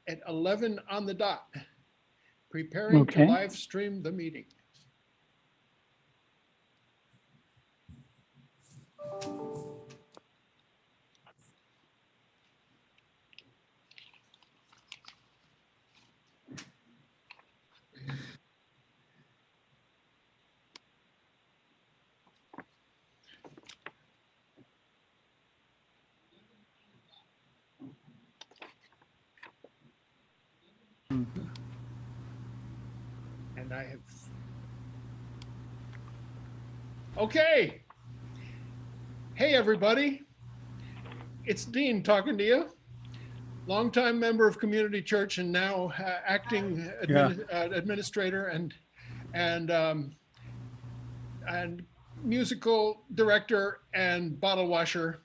at 11 on the dot, preparing to live stream the meeting. And I have, okay. Hey, everybody. It's Dean talking to you. Longtime member of Community Church and now acting administrator and musical director and bottle washer,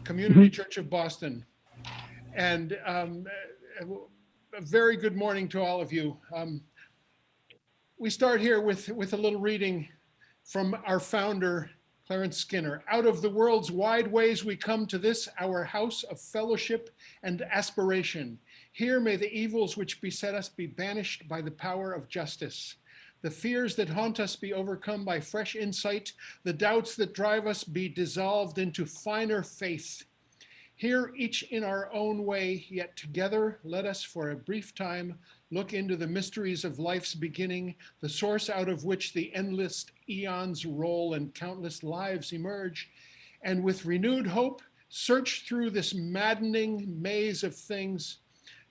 Community Church of Boston. And a very good morning to all of you. We start here with a little reading from our founder, Clarence Skinner. Out of the world's wide ways we come to this, our house of fellowship and aspiration. Here may the evils which beset us be banished by the power of justice. The fears that haunt us be overcome by fresh insight. The doubts that drive us be dissolved into finer faith. Here, each in our own way, yet together, let us for a brief time look into the mysteries of life's beginning, the source out of which the endless eons roll and countless lives emerge, and with renewed hope, search through this maddening maze of things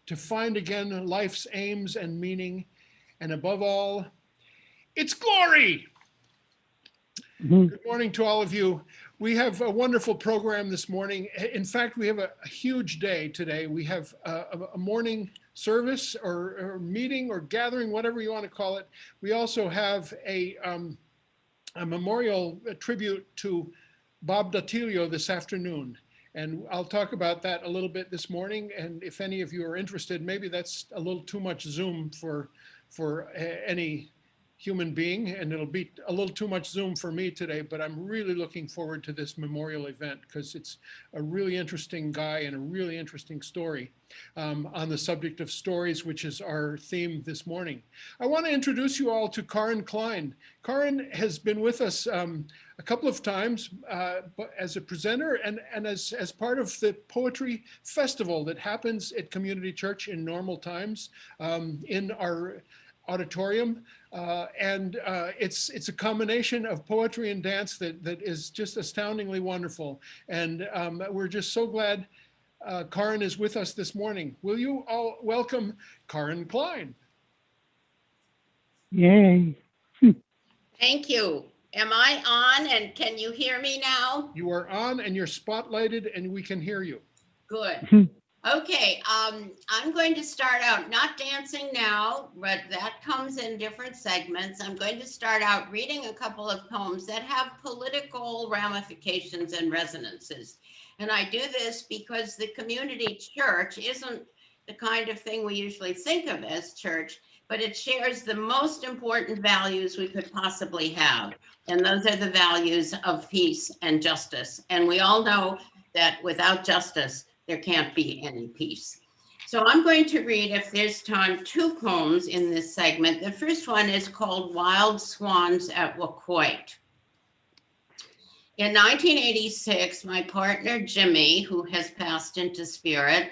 to find again life's aims and meaning, and above all, its glory. Good morning to all of you. We have a wonderful program this morning. In fact, we have a huge day today. We have a morning service or meeting or gathering, whatever you want to call it. We also have a memorial tribute to Bob Datilio this afternoon. And I'll talk about that a little bit this morning. And if any of you are interested, maybe that's a little too much Zoom for any human being, and it'll be a little too much Zoom for me today, but I'm really looking forward to this memorial event because it's a really interesting guy and a really interesting story on the subject of stories, which is our theme this morning. I want to introduce you all to Klein. Karin has been with us a couple of times as a presenter and as part of the poetry festival that happens at Community Church in normal times in our auditorium. It's a combination of poetry and dance that is just astoundingly wonderful. And we're just so glad Karin is with us this morning. Will you all welcome Karin Klein? Yay. Thank you. Am I on and can you hear me now? You are on and you're spotlighted and we can hear you. Good. Okay, I'm going to start out not dancing now, but that comes in different segments. I'm going to start out reading a couple of poems that have political ramifications and resonances. And I do this because the community church isn't the kind of thing we usually think of as church, but it shares the most important values we could possibly have. And those are the values of peace and justice. And we all know that without justice, there can't be any peace. So I'm going to read, if there's time, two poems in this segment. The first one is called Wild Swans at Waquoit. In 1986, my partner, Jimmy, who has passed into spirit,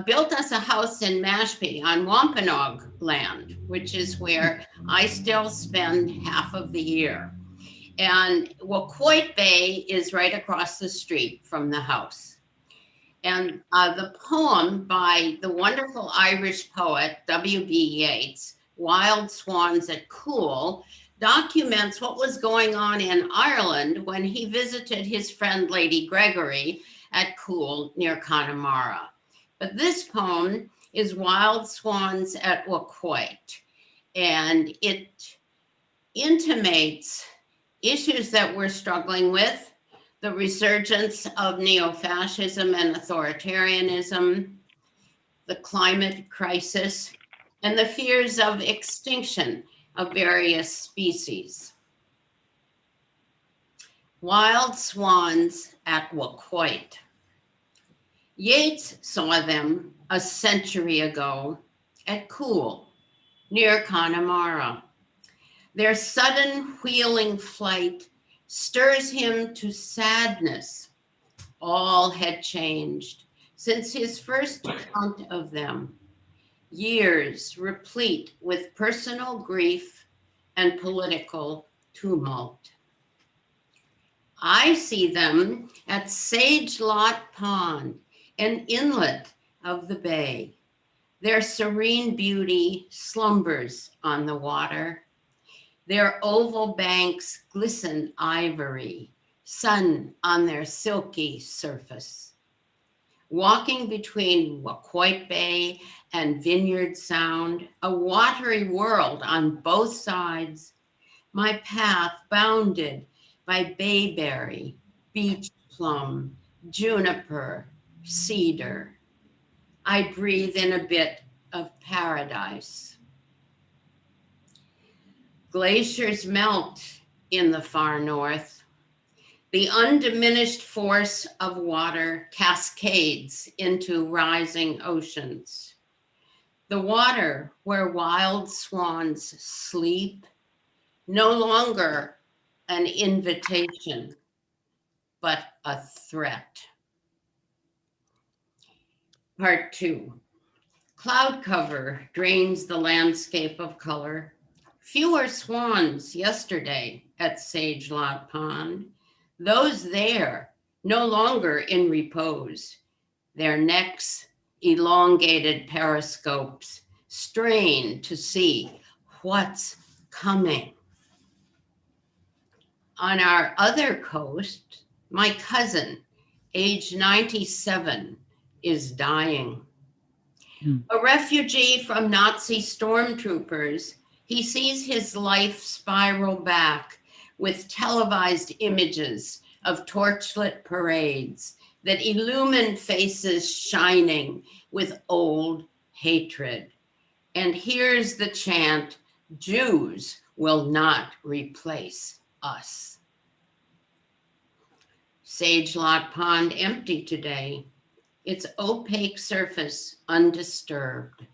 built us a house in Mashpee on Wampanoag land, which is where I still spend half of the year. And Waquoit Bay is right across the street from the house. And the poem by the wonderful Irish poet, W.B. Yeats, Wild Swans at Coole, documents what was going on in Ireland when he visited his friend Lady Gregory at Coole near Connemara. But this poem is Wild Swans at Waquoit, and it intimates issues that we're struggling with, the resurgence of neo-fascism and authoritarianism, the climate crisis, and the fears of extinction of various species. Wild Swans at Waquoit. Yeats saw them a century ago at Cool, near Connemara. Their sudden wheeling flight stirs him to sadness. All had changed since his first count of them. Years replete with personal grief and political tumult. I see them at Sage Lot Pond, an inlet of the bay. Their serene beauty slumbers on the water. Their oval banks glisten ivory, sun on their silky surface. Walking between Wacoit Bay and Vineyard Sound, a watery world on both sides, my path bounded by bayberry, beach plum, juniper, cedar. I breathe in a bit of paradise. Glaciers melt in the far north. The undiminished force of water cascades into rising oceans. The water where wild swans sleep, no longer an invitation, but a threat. Part 2. Cloud cover drains the landscape of color. Fewer swans yesterday at Sage Lot Pond. Those there no longer in repose. Their necks, elongated periscopes, strain to see what's coming. On our other coast, my cousin, age 97, is dying. A refugee from Nazi stormtroopers, he sees his life spiral back with televised images of torchlit parades that illumine faces shining with old hatred. And here's the chant, Jews will not replace us. Sage Lot Pond empty today, its opaque surface undisturbed.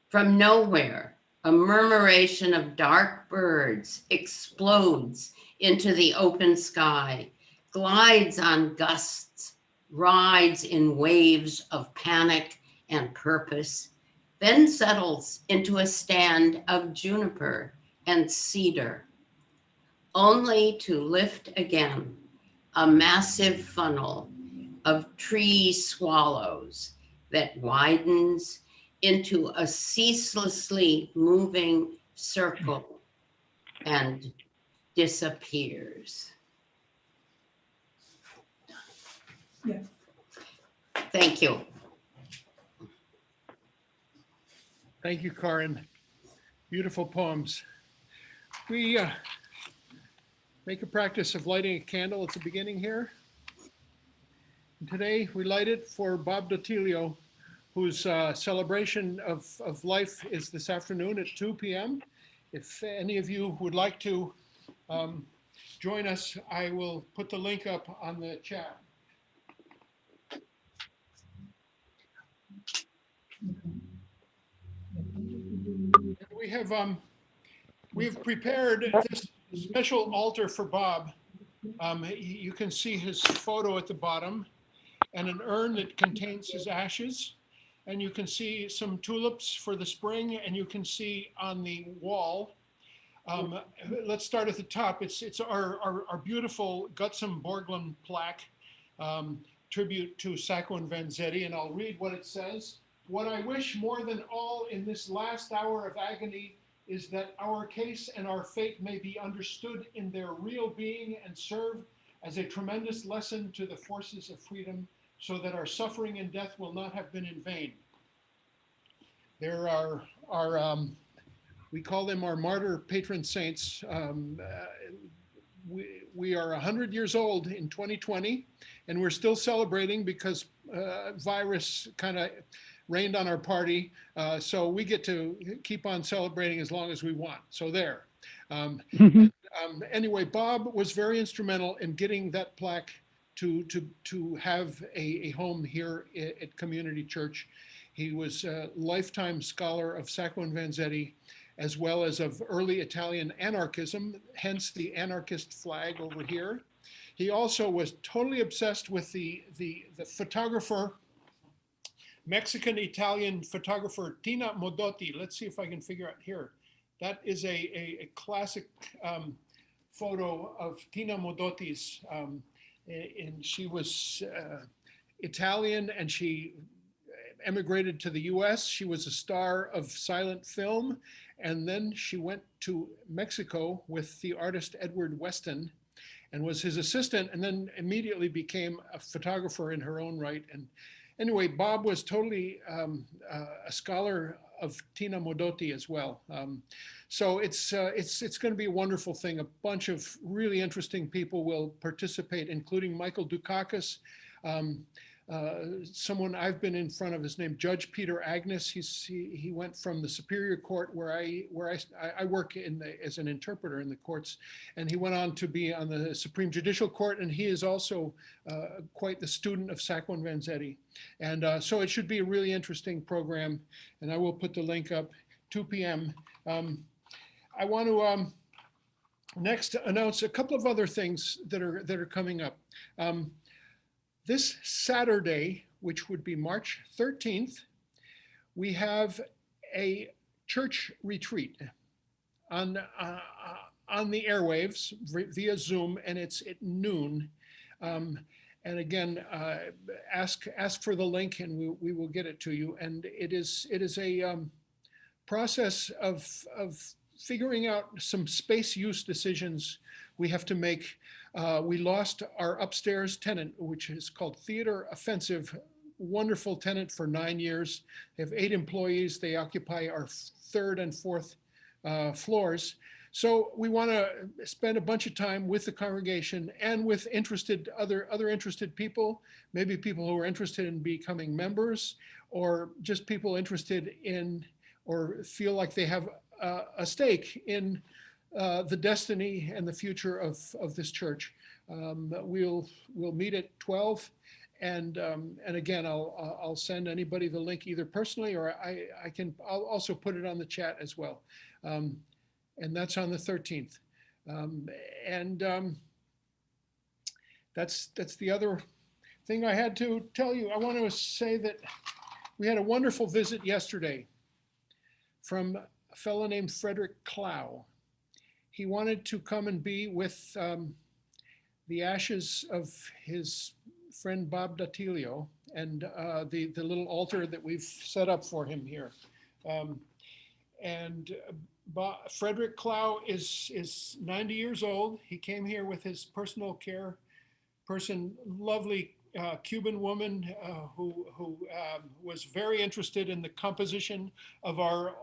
From nowhere, a murmuration of dark birds explodes into the open sky, glides on gusts, rides in waves of panic and purpose, then settles into a stand of juniper and cedar, only to lift again a massive funnel of tree swallows that widens into a ceaselessly moving circle and disappears. Yeah. Thank you. Thank you, Karin. Beautiful poems. We make a practice of lighting a candle at the beginning here. And today we light it for Bob Dotilio, whose celebration of life is this afternoon at 2 p.m. If any of you would like to join us, I will put the link up on the chat. We have prepared this special altar for Bob. You can see his photo at the bottom and an urn that contains his ashes. And you can see some tulips for the spring, and you can see on the wall. Let's start at the top. It's our beautiful Gutzon Borglum plaque, tribute to Sacco and Vanzetti, and I'll read what it says. What I wish more than all in this last hour of agony is that our case and our fate may be understood in their real being and serve as a tremendous lesson to the forces of freedom, so that our suffering and death will not have been in vain. There are we call them our martyr patron saints. We are 100 years old in 2020, and we're still celebrating because virus kind of rained on our party. So we get to keep on celebrating as long as we want. So there. Anyway, Bob was very instrumental in getting that plaque to have a home here at Community Church. He was a lifetime scholar of Sacco and Vanzetti, as well as of early Italian anarchism, hence the anarchist flag over here. He also was totally obsessed with the photographer, Mexican-Italian photographer Tina Modotti. Let's see if I can figure out here. That is a classic photo of Tina Modotti's. And she was Italian, and she emigrated to the US. She was a star of silent film. And then she went to Mexico with the artist Edward Weston and was his assistant, and then immediately became a photographer in her own right. And anyway, Bob was totally a scholar of Tina Modotti as well. So it's going to be a wonderful thing. A bunch of really interesting people will participate, including Michael Dukakis, someone I've been in front of is named Judge Peter Agnes. He went from the Superior Court where I work as an interpreter in the courts, and he went on to be on the Supreme Judicial Court, and he is also quite the student of Sacco and Vanzetti. And so it should be a really interesting program, and I will put the link up, 2 p.m. I want to next announce a couple of other things that are coming up. This Saturday, which would be March 13th, we have a church retreat on the airwaves via Zoom, and it's at noon. And again, ask for the link, and we will get it to you. And it is a process of figuring out some space use decisions we have to make. We lost our upstairs tenant, which is called Theater Offensive, wonderful tenant for 9 years. They have 8 employees. They occupy our 3rd and 4th floors. So we want to spend a bunch of time with the congregation and with other interested people, maybe people who are interested in becoming members, or just people interested in or feel like they have a stake in the destiny and the future of this church. We'll meet at 12, and again, I'll send anybody the link either personally, or I'll also put it on the chat as well. And that's on the 13th. That's the other thing I had to tell you. I want to say that we had a wonderful visit yesterday from a fellow named Frederick Clow. He wanted to come and be with the ashes of his friend Bob Datilio and the little altar that we've set up for him here. Frederick Clow is 90 years old. He came here with his personal care person, lovely Cuban woman who was very interested in the composition of our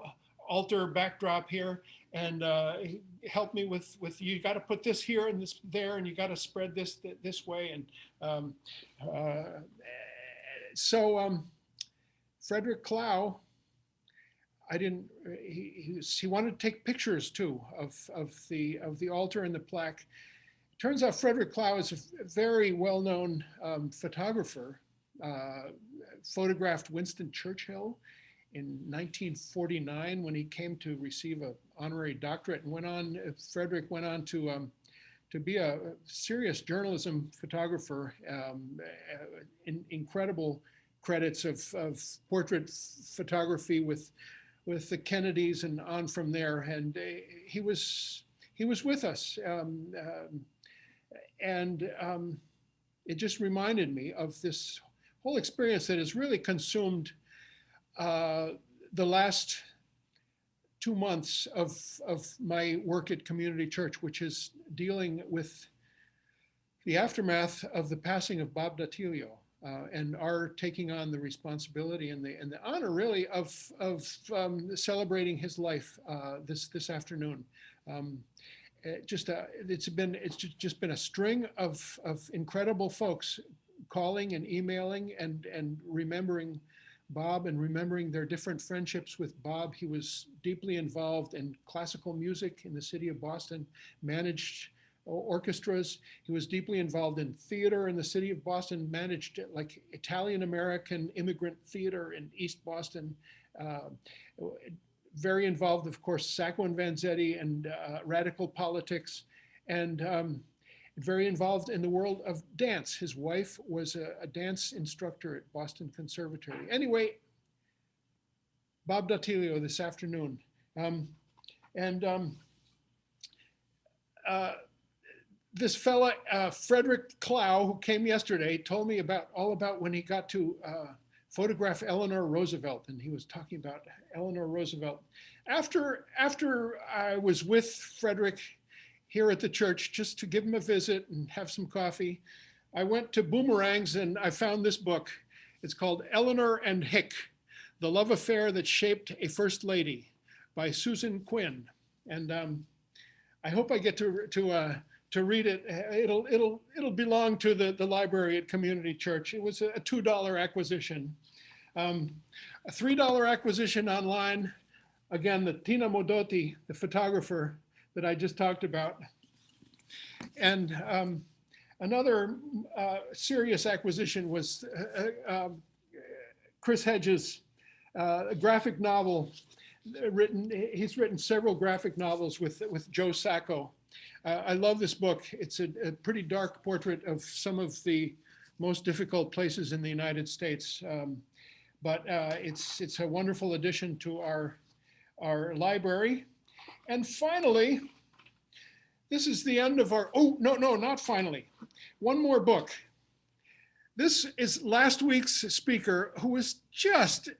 altar backdrop here, and he helped me with you got to put this here and this there, and you got to spread this way. And Frederick Clow, he wanted to take pictures too of the altar and the plaque. Turns out Frederick Clow is a very well-known photographer. Photographed Winston Churchill in 1949 when he came to receive an honorary doctorate, and Frederick went on to be a serious journalism photographer. Incredible credits of portrait photography with the Kennedys and on from there. And he was with us. It just reminded me of this whole experience that has really consumed the last 2 months of my work at Community Church, which is dealing with the aftermath of the passing of Bob Datilio, and our taking on the responsibility and the honor, really, of celebrating his life this afternoon. It's just been a string of incredible folks calling and emailing and remembering Bob and remembering their different friendships with Bob. He was deeply involved in classical music in the city of Boston, managed orchestras. He was deeply involved in theater in the city of Boston, managed like Italian-American immigrant theater in East Boston. Very involved, of course, Sacco and Vanzetti and radical politics, and very involved in the world of dance. His wife was a dance instructor at Boston Conservatory. Anyway, Bob Datilio this afternoon. This fella, Frederick Clow, who came yesterday, told me all about when he got to photograph Eleanor Roosevelt, and he was talking about Eleanor Roosevelt. After I was with Frederick here at the church, just to give him a visit and have some coffee, I went to Boomerangs and I found this book. It's called Eleanor and Hick, The Love Affair That Shaped a First Lady by Susan Quinn. And I hope I get to read it. It'll belong to the library at Community Church. It was a $2 acquisition. A $3 acquisition online. Again, the Tina Modotti, the photographer that I just talked about. And another serious acquisition was Chris Hedges' graphic novel he's written several graphic novels with Joe Sacco. I love this book. It's a pretty dark portrait of some of the most difficult places in the United States. But it's a wonderful addition to our library. And finally, this is the end of our, oh, no, not finally. One more book. This is last week's speaker, who was just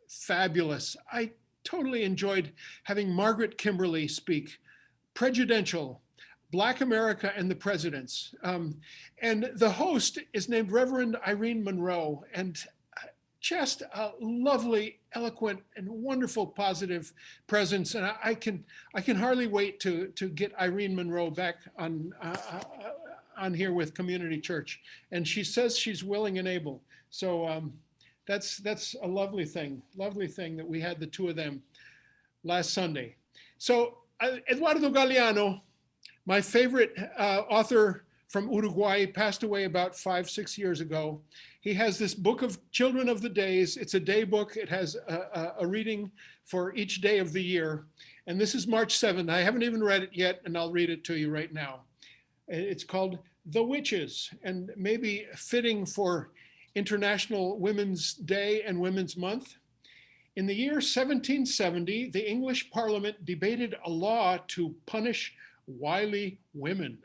fabulous. I totally enjoyed having Margaret Kimberly speak. Prejudential, Black America and the Presidents. And the host is named Reverend Irene Monroe, and just a lovely, eloquent, and wonderful positive presence. And I can hardly wait to get Irene Monroe back on here with Community Church. And she says she's willing and able. So that's a lovely thing that we had the two of them last Sunday. So Eduardo Galeano, my favorite author from Uruguay, passed away about 5-6 years ago. He has this book of Children of the Days. It's a day book. It has a reading for each day of the year. And this is March 7th. I haven't even read it yet, and I'll read it to you right now. It's called The Witches, and maybe fitting for International Women's Day and Women's Month. In the year 1770, the English Parliament debated a law to punish wily women.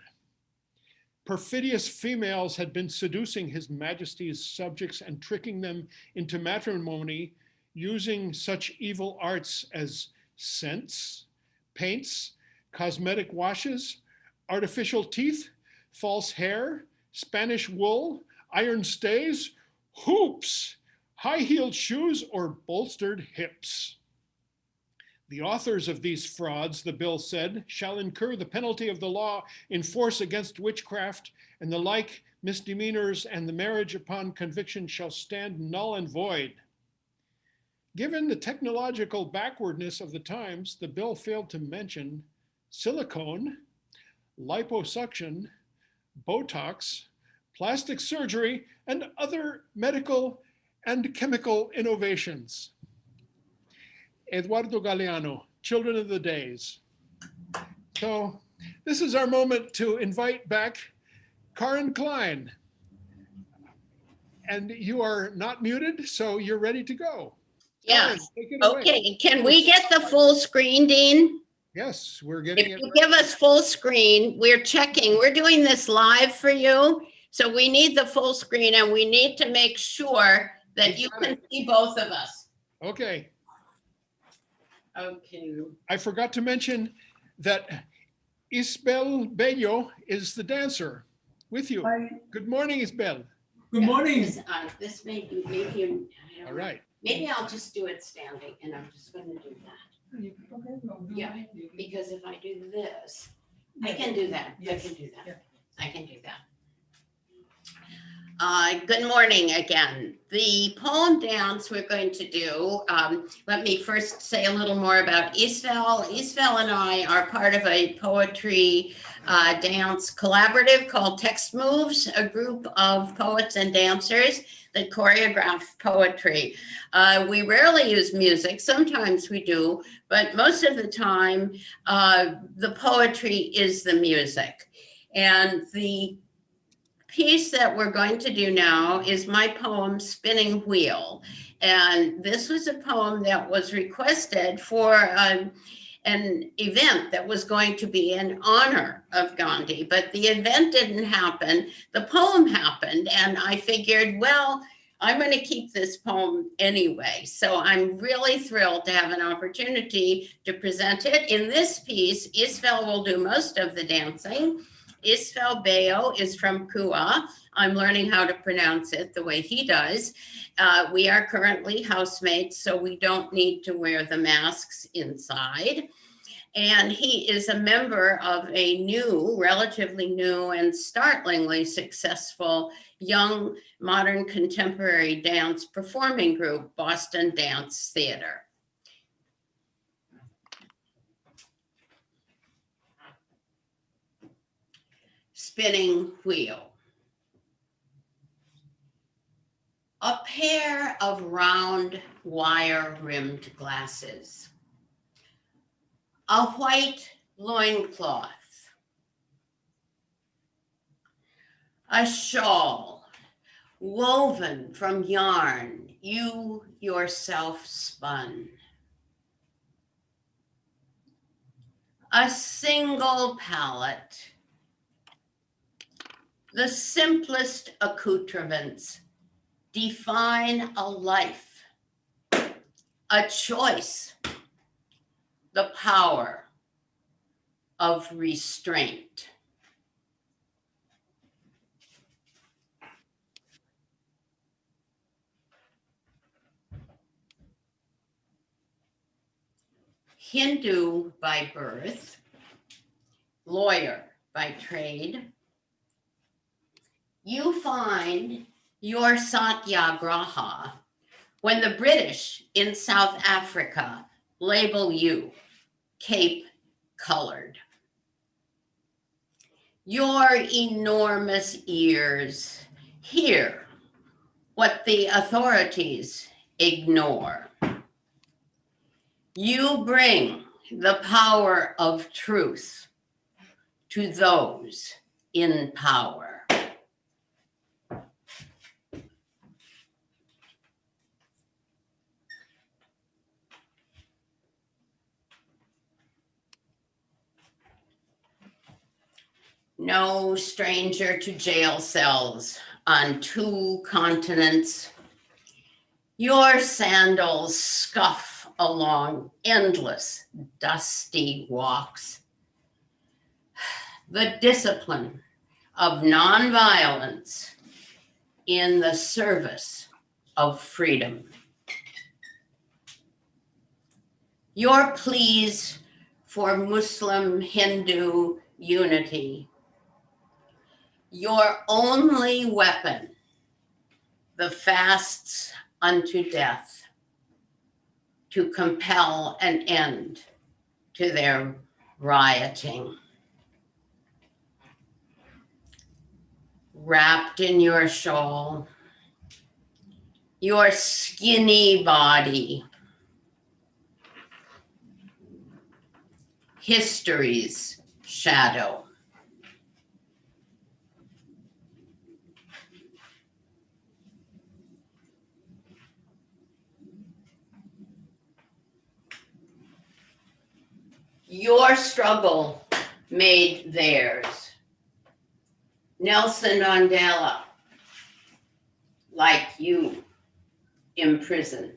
Perfidious females had been seducing His Majesty's subjects and tricking them into matrimony using such evil arts as scents, paints, cosmetic washes, artificial teeth, false hair, Spanish wool, iron stays, hoops, high-heeled shoes, or bolstered hips. The authors of these frauds, the bill said, shall incur the penalty of the law in force against witchcraft, and the like misdemeanors, and the marriage upon conviction shall stand null and void. Given the technological backwardness of the times, the bill failed to mention silicone, liposuction, Botox, plastic surgery, and other medical and chemical innovations. Eduardo Galeano, Children of the Days. So this is our moment to invite back Karen Klein. And you are not muted, so you're ready to go. Yeah. Karen, take it away. Okay, can we get the full screen, Dean? Yes, we're getting If it. you Right. give us full screen, we're checking. We're doing this live for you. So we need the full screen, and we need to make sure that you can see both of us. Okay. Okay. I forgot to mention that Isvel Bello is the dancer with you. Hi. Good morning, Isbel. Good morning. This may be, maybe, I don't All know. right. Maybe I'll just do it standing, and I'm just going to do that. Okay, no, do Yeah, it. because if I do this, I can do that. I Yes. can do that. Yeah. I can do that. Good morning again. The poem dance we're going to do, let me first say a little more about Isvel. Isvel and I are part of a poetry dance collaborative called teXTmoVes, a group of poets and dancers that choreograph poetry. We rarely use music, sometimes we do, but most of the time the poetry is the music. And the piece that we're going to do now is my poem, Spinning Wheel. And this was a poem that was requested for an event that was going to be in honor of Gandhi, but the event didn't happen. The poem happened, and I figured, well, I'm going to keep this poem anyway. So I'm really thrilled to have an opportunity to present it. In this piece, Isvel will do most of the dancing. Isvel Bello is from Kua. I'm learning how to pronounce it the way he does. We are currently housemates, so we don't need to wear the masks inside. And he is a member of a new, relatively new and startlingly successful young modern contemporary dance performing group, Boston Dance Theater. Spinning Wheel. A pair of round wire-rimmed glasses. A white loincloth. A shawl woven from yarn you yourself spun. A single palette. The simplest accoutrements define a life, a choice, the power of restraint. Hindu by birth, lawyer by trade, you find your satyagraha when the British in South Africa label you Cape colored. Your enormous ears hear what the authorities ignore. You bring the power of truth to those in power. No stranger to jail cells on 2 continents. Your sandals scuff along endless, dusty walks. The discipline of nonviolence in the service of freedom. Your pleas for Muslim-Hindu unity. Your only weapon, the fasts unto death, to compel an end to their rioting. Wrapped in your shawl, your skinny body, history's shadow. Your struggle made theirs. Nelson Mandela, like you, imprisoned.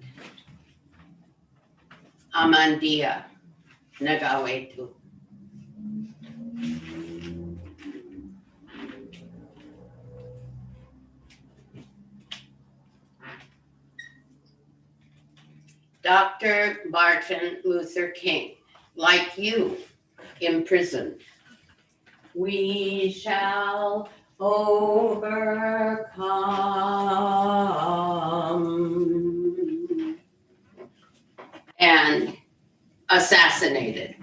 Amandia Nagawetu. Dr. Martin Luther King, like you, imprisoned. We shall overcome and assassinated.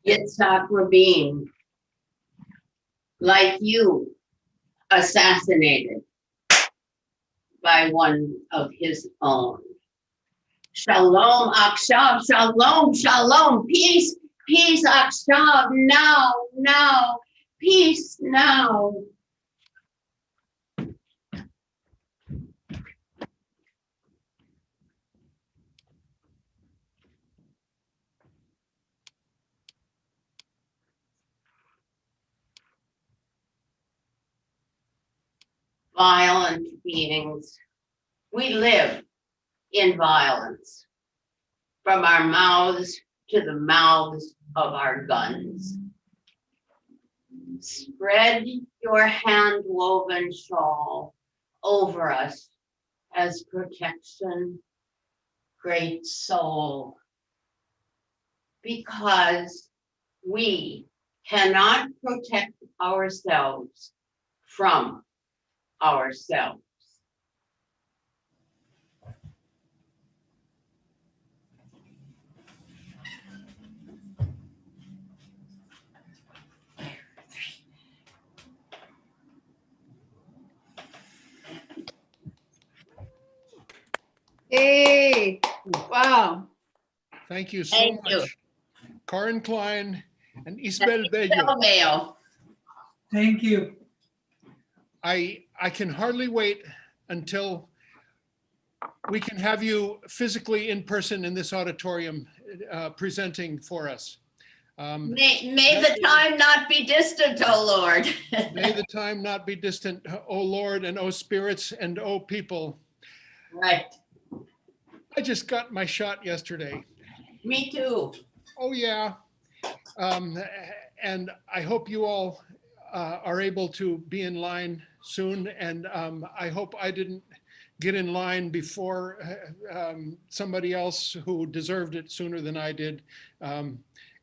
Yitzhak Rabin, like you, assassinated by one of his own. Shalom Akshav, shalom, shalom, peace, peace Akshav, now, now, peace now. Violent beings, we live in violence, from our mouths to the mouths of our guns. Spread your hand-woven shawl over us as protection, great soul, because we cannot protect ourselves from ourselves. Hey, wow. Thank you so Thank you. much. Karin Klein and Isvel Bello. Bello. Thank you. I can hardly wait until we can have you physically in person in this auditorium presenting for us. May the time not be distant, O Lord. May the time not be distant, O Lord, and O spirits, and O people. Right, I just got my shot yesterday. me too. Oh, yeah. And I hope you all are able to be in line soon. And I hope I didn't get in line before somebody else who deserved it sooner than I did.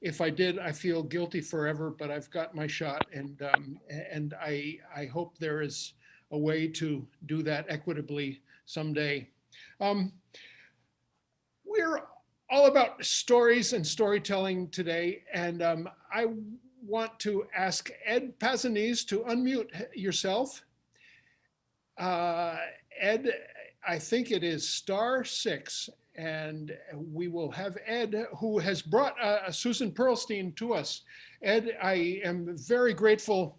If I did, I feel guilty forever, but I've got my shot, and I hope there is a way to do that equitably someday. We're all about stories and storytelling today, and I want to ask Ed Pazanese to unmute yourself. Ed, I think it is *6, and we will have Ed, who has brought Susan Perlstein to us. Ed, I am very grateful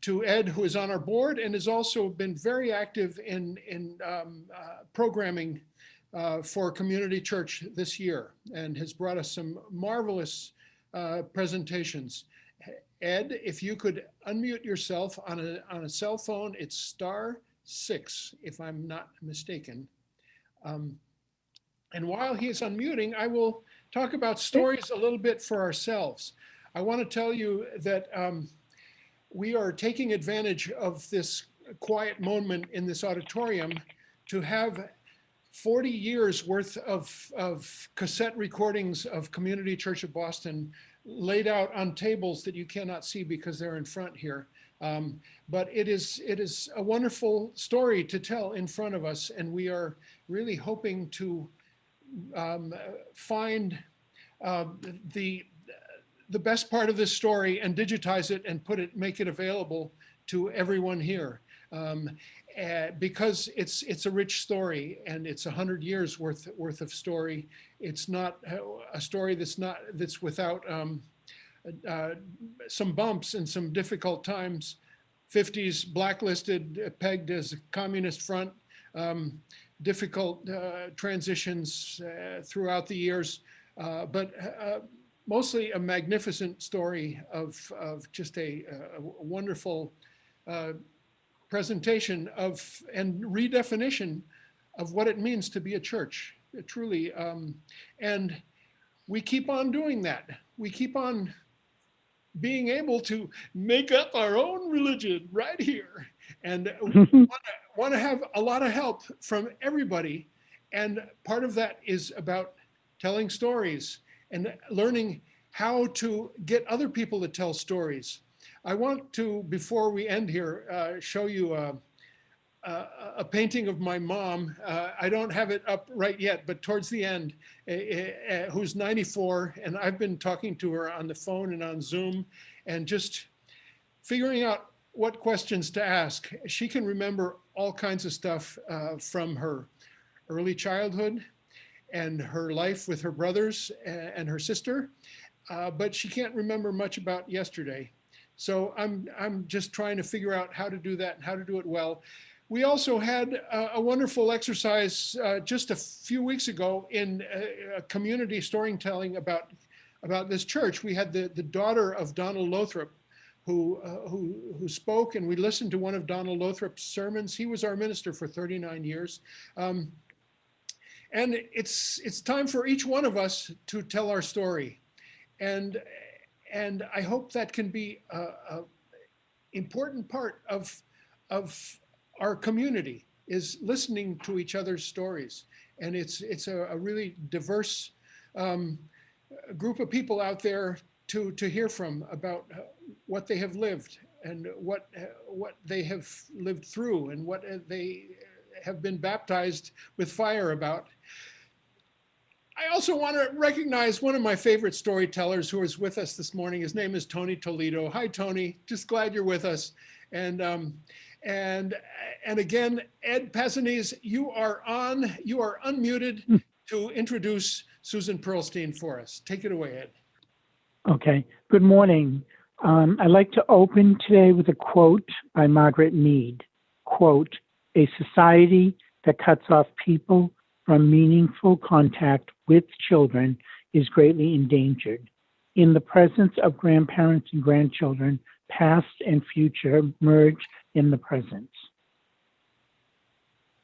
to Ed, who is on our board and has also been very active in programming for Community Church this year, and has brought us some marvelous presentations. Ed, if you could unmute yourself on a cell phone, it's *6, if I'm not mistaken. And while he is unmuting, I will talk about stories a little bit for ourselves. I want to tell you that we are taking advantage of this quiet moment in this auditorium to have 40 years worth of cassette recordings of Community Church of Boston laid out on tables that you cannot see because they're in front here. But it is a wonderful story to tell in front of us, and we are really hoping to find the best part of this story and digitize it and make it available to everyone here. Because it's a rich story, and it's 100 years worth of story. It's not a story that's without some bumps and some difficult times. 50s blacklisted, pegged as a communist front, difficult transitions throughout the years, but mostly a magnificent story of just a wonderful presentation of and redefinition of what it means to be a church, truly. And we keep on doing that. We keep on being able to make up our own religion right here, and want to have a lot of help from everybody. And part of that is about telling stories and learning how to get other people to tell stories. I want to, before we end here, show you a painting of my mom. I don't have it up right yet, but towards the end, who's 94, and I've been talking to her on the phone and on Zoom, and just figuring out what questions to ask. She can remember all kinds of stuff from her early childhood and her life with her brothers and her sister, but she can't remember much about yesterday. So I'm just trying to figure out how to do that and how to do it well. We also had a wonderful exercise just a few weeks ago in community storytelling about this church. We had the daughter of Donald Lothrop who spoke, and we listened to one of Donald Lothrop's sermons. He was our minister for 39 years. And it's time for each one of us to tell our story. And I hope that can be an important part of our community, is listening to each other's stories. And it's a really diverse group of people out there to hear from about what they have lived and what they have lived through and what they have been baptized with fire about. I also want to recognize one of my favorite storytellers who is with us this morning. His name is Tony Toledo. Hi, Tony. Just glad you're with us. And again, Ed Pesanese, you are unmuted to introduce Susan Perlstein for us. Take it away, Ed. Okay, good morning. I'd like to open today with a quote by Margaret Mead. Quote, "A society that cuts off people from meaningful contact with children is greatly endangered. In the presence of grandparents and grandchildren, past and future merge in the present."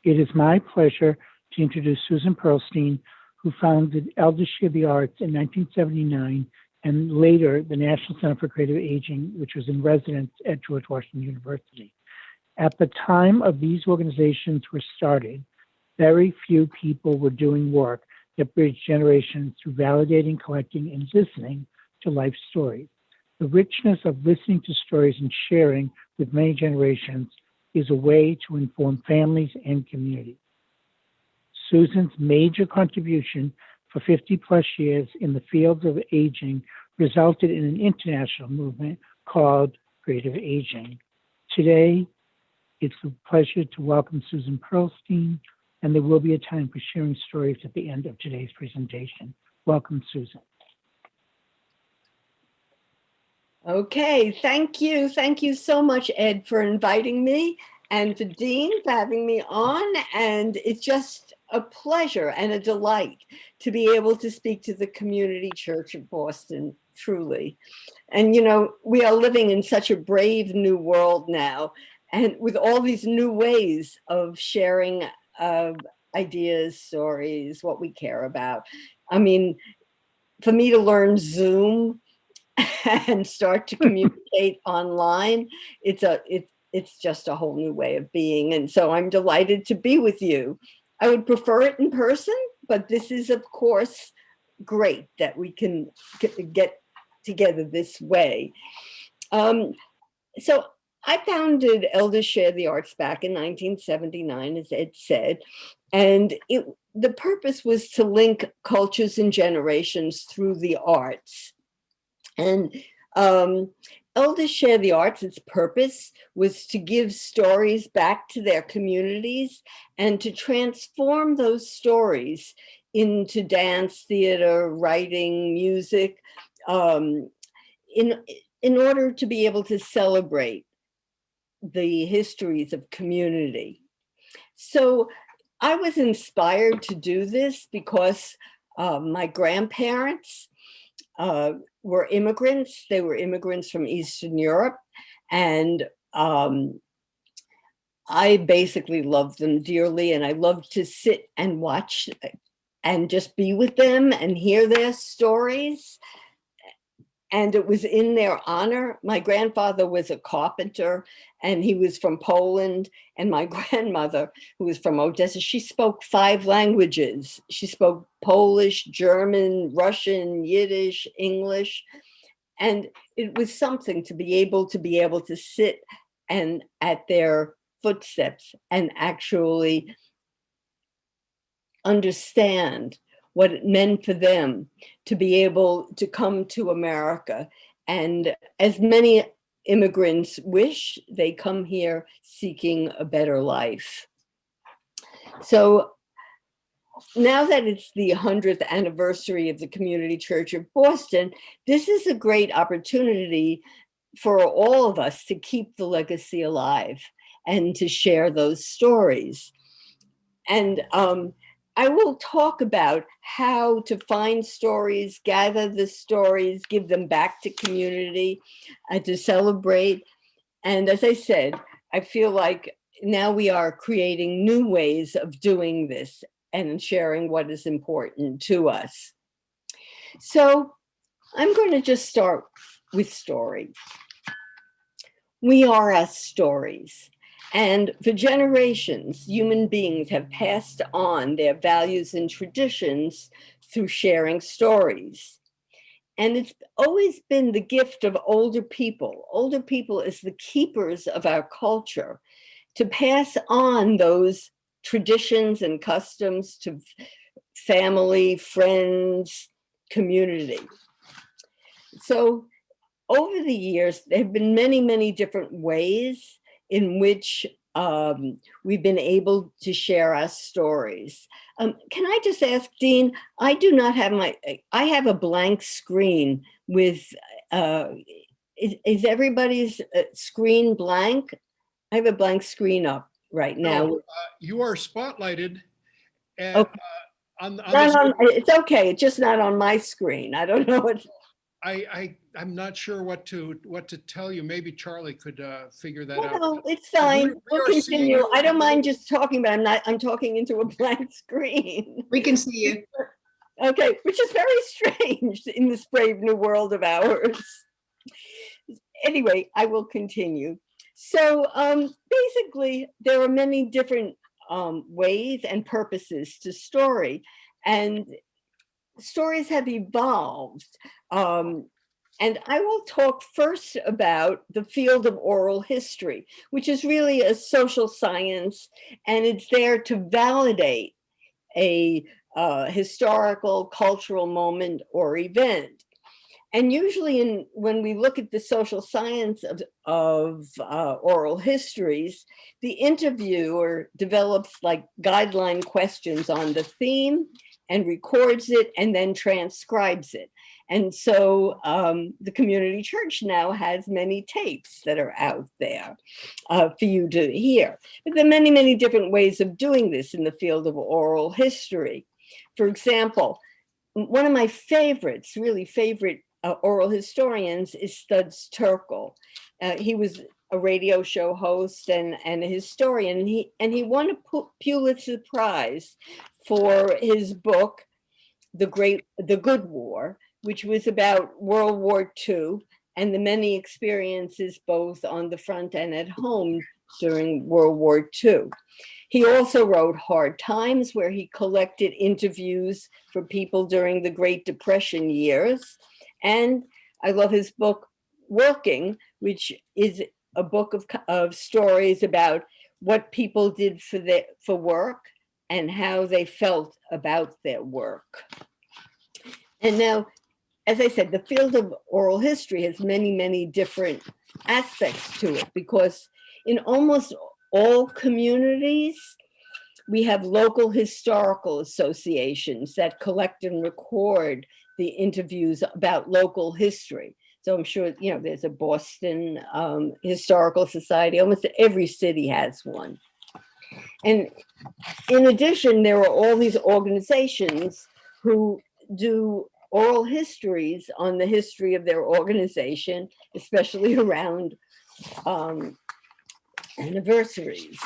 It is my pleasure to introduce Susan Perlstein, who founded Elders Share the Arts in 1979 and later the National Center for Creative Aging, which was in residence at George Washington University. At the time of these organizations were started, very few people were doing work that bridged generations through validating, collecting, and listening to life stories. The richness of listening to stories and sharing with many generations is a way to inform families and communities. Susan's major contribution for 50 plus years in the field of aging resulted in an international movement called Creative Aging. Today, it's a pleasure to welcome Susan Perlstein, and there will be a time for sharing stories at the end of today's presentation. Welcome, Susan. Okay, thank you. Thank you so much, Ed, for inviting me, and to Dean for having me on. And it's just a pleasure and a delight to be able to speak to the Community Church of Boston, truly. And, you know, we are living in such a brave new world now, and with all these new ways of sharing ideas, stories, what we care about. I mean, for me to learn Zoom and start to communicate online, it's just a whole new way of being. And so I'm delighted to be with you. I would prefer it in person, but this is, of course, great that we can get together this way. So I founded Elders Share the Arts back in 1979, as Ed said, and the purpose was to link cultures and generations through the arts. And Elders Share the Arts, its purpose was to give stories back to their communities and to transform those stories into dance, theater, writing, music, in order to be able to celebrate the histories of community. So I was inspired to do this because my grandparents were immigrants. They were immigrants from Eastern Europe. And I basically loved them dearly. And I loved to sit and watch and just be with them and hear their stories. and it was in their honor. My grandfather was a carpenter, and he was from Poland. And my grandmother, who was from Odessa, she spoke 5 languages. She spoke Polish, German, Russian, Yiddish, English. And it was something to be able to sit and at their footsteps and actually understand what it meant for them to be able to come to America. And as many immigrants wish, they come here seeking a better life. So now that it's the 100th anniversary of the Community Church of Boston, this is a great opportunity for all of us to keep the legacy alive and to share those stories. And I will talk about how to find stories, gather the stories, give them back to community, to celebrate. And as I said, I feel like now we are creating new ways of doing this and sharing what is important to us. So I'm going to just start with story. We are our stories. And for generations, human beings have passed on their values and traditions through sharing stories. And it's always been the gift of older people. Older people as the keepers of our culture to pass on those traditions and customs to family, friends, community. So over the years, there have been many, many different ways in which we've been able to share our stories. Can I just ask, Dean, I do not have I have a blank screen with, is everybody's screen blank? I have a blank screen up right now. No, you are spotlighted and, Okay. on It's okay, it's just not on my screen. I don't know what. I'm not sure what to tell you. Maybe Charlie could figure that out. No, it's fine. We We'll are seeing continue. you. I don't mind just talking, but I'm talking into a blank screen. We can see you. Okay, which is very strange in this brave new world of ours. Anyway, I will continue. So basically, there are many different ways and purposes to story, and stories have evolved. And I will talk first about the field of oral history, which is really a social science, and it's there to validate a historical, cultural moment or event. And usually when we look at the social science of oral histories, the interviewer develops like guideline questions on the theme and records it and then transcribes it. And so the community church now has many tapes that are out there for you to hear. But there are many, many different ways of doing this in the field of oral history. For example, one of my favorites, really favorite oral historians is Studs Terkel. He was a radio show host and a historian, and he won a Pulitzer Prize for his book, The Good War, which was about World War II and the many experiences both on the front and at home during World War II. He also wrote Hard Times, where he collected interviews for people during the Great Depression years. And I love his book, Working, which is a book of stories about what people did for work and how they felt about their work. And now, as I said, the field of oral history has many, many different aspects to it, because in almost all communities, we have local historical associations that collect and record the interviews about local history. So I'm sure, you know, there's a Boston Historical Society. Almost every city has one. And in addition, there are all these organizations who do oral histories on the history of their organization, especially around anniversaries.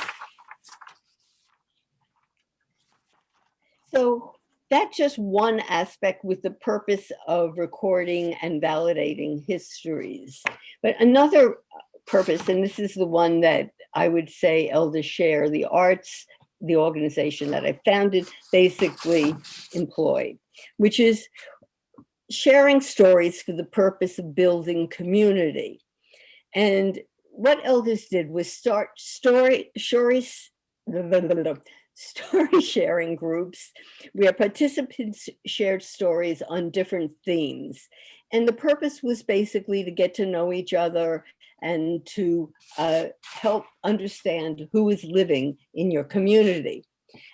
So that's just one aspect with the purpose of recording and validating histories. But another purpose, and this is the one that I would say Elders Share, the arts, the organization that I founded, basically employed, which is sharing stories for the purpose of building community. And what Elders did was start story sharing groups where participants shared stories on different themes. And the purpose was basically to get to know each other and to help understand who is living in your community.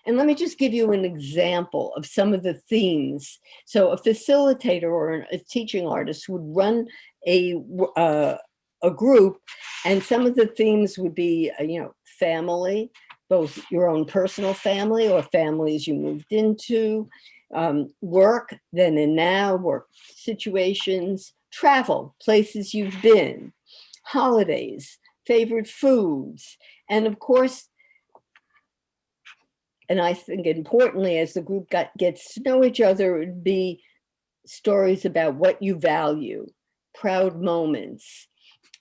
And let me just give you an example of some of the themes. So a facilitator or a teaching artist would run a group, and some of the themes would be, family, both your own personal family or families you moved into, work, then and now, work situations, travel, places you've been, holidays, favorite foods, and of course, and I think importantly, as the group gets to know each other, it would be stories about what you value, proud moments,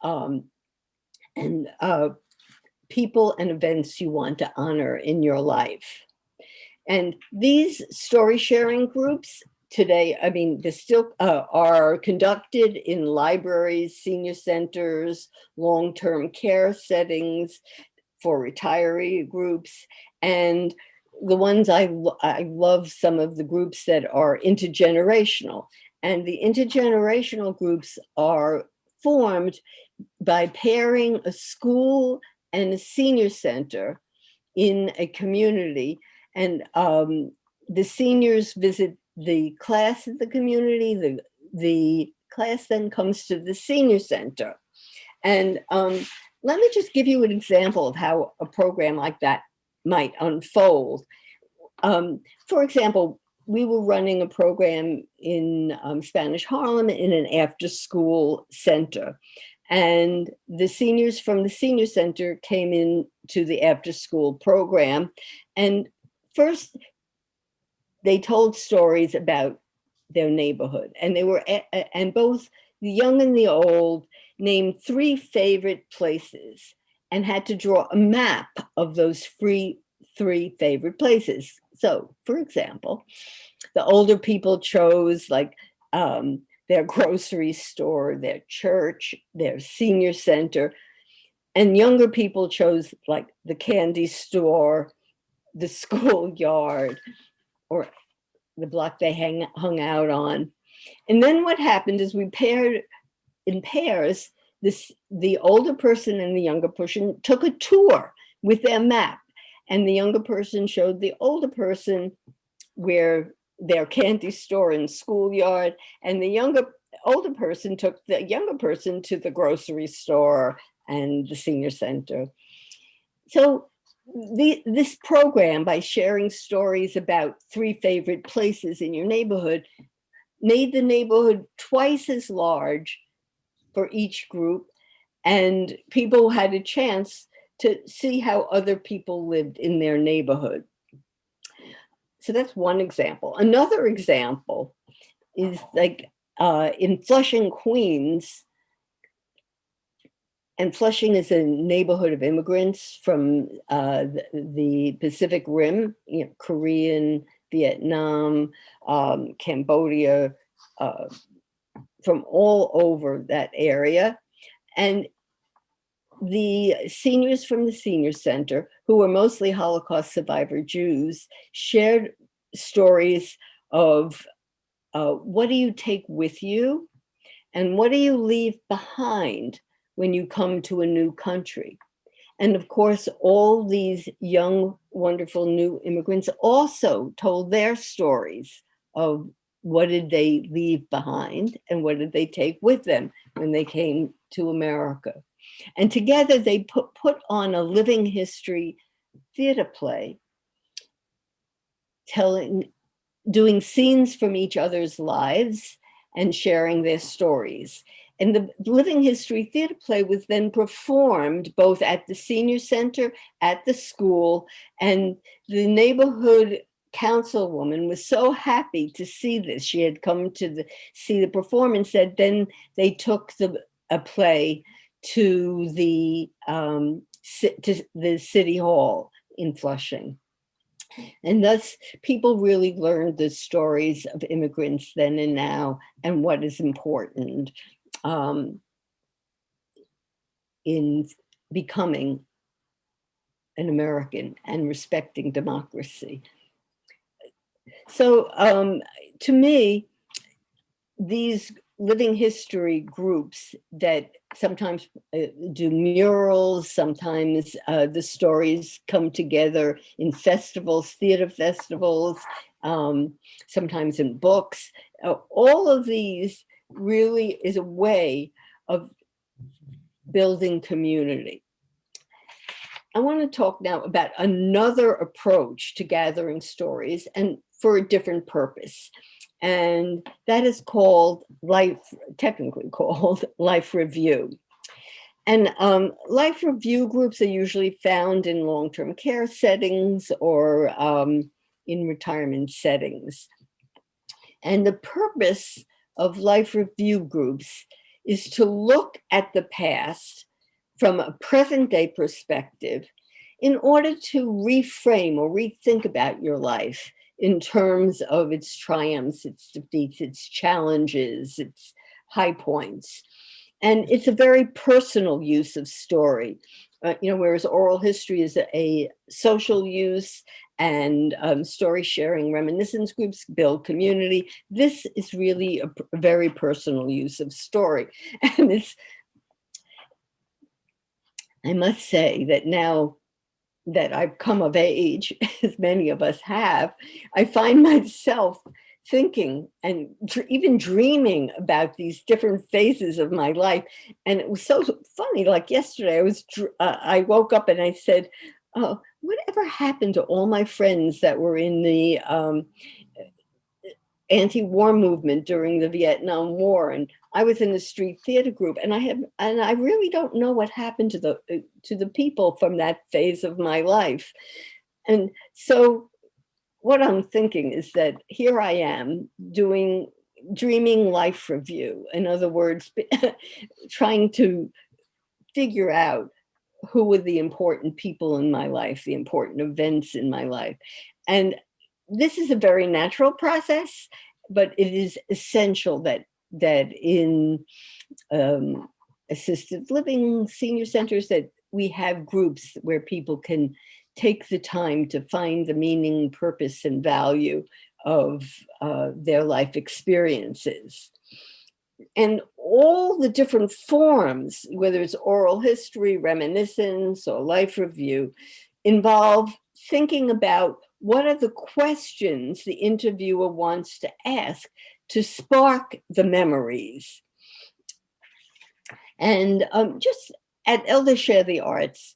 and people and events you want to honor in your life. And these story sharing groups today, they still are conducted in libraries, senior centers, long-term care settings for retiree groups. And the ones I love some of the groups that are intergenerational. And the intergenerational groups are formed by pairing a school and a senior center in a community. And the seniors visit the class at the community. The class then comes to the senior center. And let me just give you an example of how a program like that might unfold. For example, we were running a program in Spanish Harlem in an after-school center. And the seniors from the senior center came in to the after-school program. And first, they told stories about their neighborhood. And and both the young and the old named 3 favorite places and had to draw a map of those 3 favorite places. So, for example, the older people chose their grocery store, their church, their senior center, and younger people chose like the candy store, the schoolyard, or the block they hung out on. And then what happened is we paired in pairs, the older person and the younger person took a tour with their map. And the younger person showed the older person where their candy store and schoolyard, and the older person took the younger person to the grocery store and the senior center. So this program, by sharing stories about 3 favorite places in your neighborhood, made the neighborhood twice as large for each group, and people had a chance to see how other people lived in their neighborhood. So that's one example. Another example is in Flushing, Queens, and Flushing is a neighborhood of immigrants from the Pacific Rim, Korean, Vietnam, Cambodia, from all over that area. And the seniors from the senior center, who were mostly Holocaust survivor Jews, shared stories of what do you take with you and what do you leave behind when you come to a new country. And of course, all these young, wonderful new immigrants also told their stories of what did they leave behind and what did they take with them when they came to America. And together they put on a living history theater play, doing scenes from each other's lives and sharing their stories. And the living history theater play was then performed both at the senior center, at the school, and the neighborhood councilwoman was so happy to see this. She had come to see the performance that then they took a play to the city hall in Flushing. And thus people really learned the stories of immigrants then and now and what is important in becoming an American and respecting democracy. So to me, these living history groups that sometimes do murals, sometimes the stories come together in festivals, theater festivals, sometimes in books. All of these really is a way of building community. I want to talk now about another approach to gathering stories and for a different purpose. And that is called technically called life review. And life review groups are usually found in long-term care settings or in retirement settings. And the purpose of life review groups is to look at the past from a present day perspective in order to reframe or rethink about your life in terms of its triumphs, its defeats, its challenges, its high points. And it's a very personal use of story, whereas oral history is a social use and story sharing reminiscence groups build community. This is really a very personal use of story. And I must say that now that I've come of age, as many of us have, I find myself thinking and even dreaming about these different phases of my life. And it was so funny, like yesterday, I woke up and I said, oh, whatever happened to all my friends that were in the anti-war movement during the Vietnam War? And I was in a street theater group, and I really don't know what happened to the people from that phase of my life. And so what I'm thinking is that here I am dreaming life review. In other words, trying to figure out who were the important people in my life, the important events in my life. And this is a very natural process, but it is essential that in assisted living senior centers that we have groups where people can take the time to find the meaning, purpose, and value of their life experiences. And all the different forms, whether it's oral history, reminiscence, or life review, involve thinking about what are the questions the interviewer wants to ask to spark the memories. And just at Elders Share the Arts,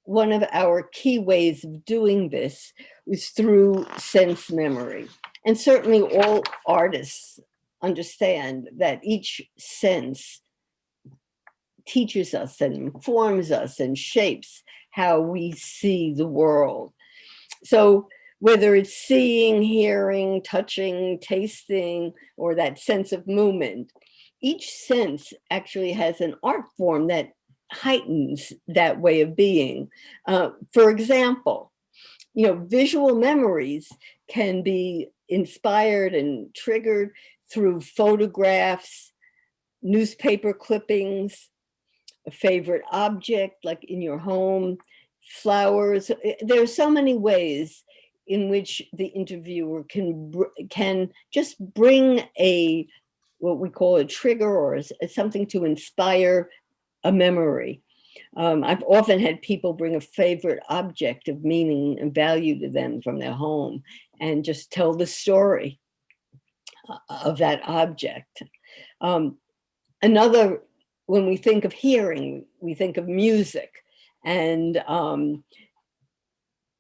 one of our key ways of doing this was through sense memory. And certainly all artists understand that each sense teaches us and informs us and shapes how we see the world. So whether it's seeing, hearing, touching, tasting, or that sense of movement, each sense actually has an art form that heightens that way of being. For example, visual memories can be inspired and triggered through photographs, newspaper clippings, a favorite object like in your home, flowers. There are so many ways in which the interviewer can just bring what we call a trigger or something to inspire a memory. I've often had people bring a favorite object of meaning and value to them from their home and just tell the story of that object. When we think of hearing, we think of music, and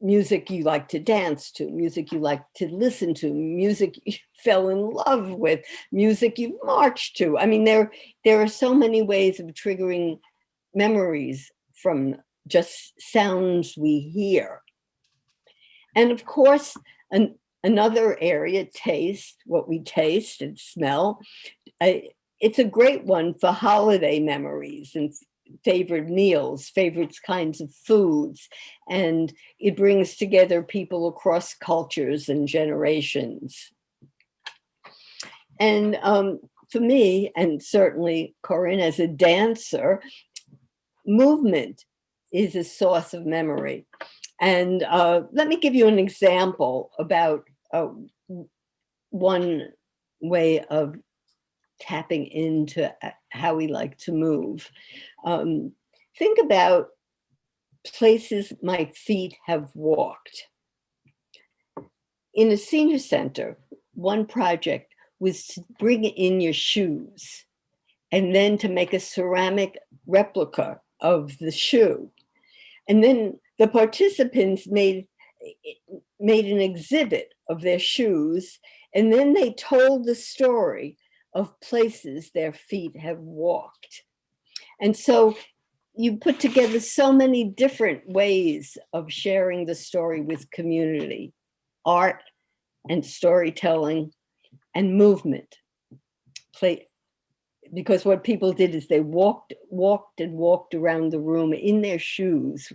music you like to dance to, music you like to listen to, music you fell in love with, music you marched to. I mean, there are so many ways of triggering memories from just sounds we hear. And of course, Another area, taste, what we taste and smell. It's a great one for holiday memories and favorite meals, favorite kinds of foods. And it brings together people across cultures and generations. And for me, and certainly Corinne as a dancer, movement is a source of memory. And let me give you an example about one way of tapping into how we like to move. Think about places my feet have walked. In a senior center, one project was to bring in your shoes and then to make a ceramic replica of the shoe. And then the participants made an exhibit of their shoes, and then they told the story of places their feet have walked. And so you put together so many different ways of sharing the story with community, art and storytelling and movement. Because what people did is they walked around the room in their shoes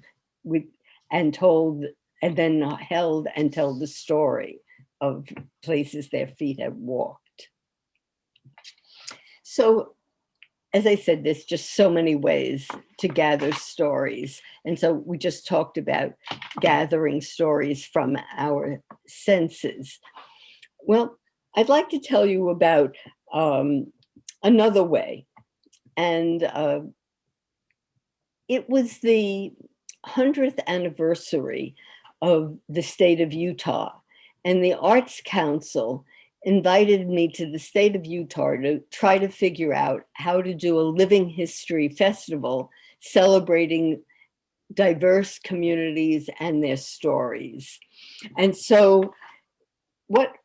and then held and told the story of places their feet have walked. So, as I said, there's just so many ways to gather stories. And so we just talked about gathering stories from our senses. Well, I'd like to tell you about another way. And it was the 100th anniversary of the state of Utah. And the Arts Council invited me to the state of Utah to try to figure out how to do a living history festival celebrating diverse communities and their stories. And so what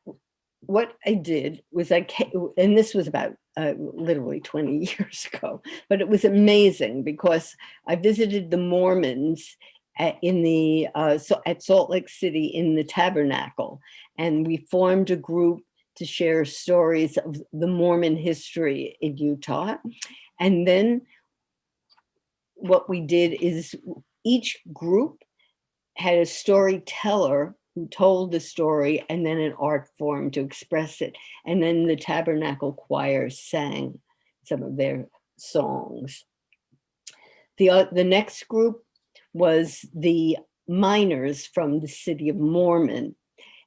I did was and this was about literally 20 years ago, but it was amazing because I visited the Mormons at Salt Lake City in the Tabernacle, and we formed a group to share stories of the Mormon history in Utah. And then what we did is each group had a storyteller who told the story and then an art form to express it. And then the Tabernacle Choir sang some of their songs. The next group was the miners from the city of Mormon.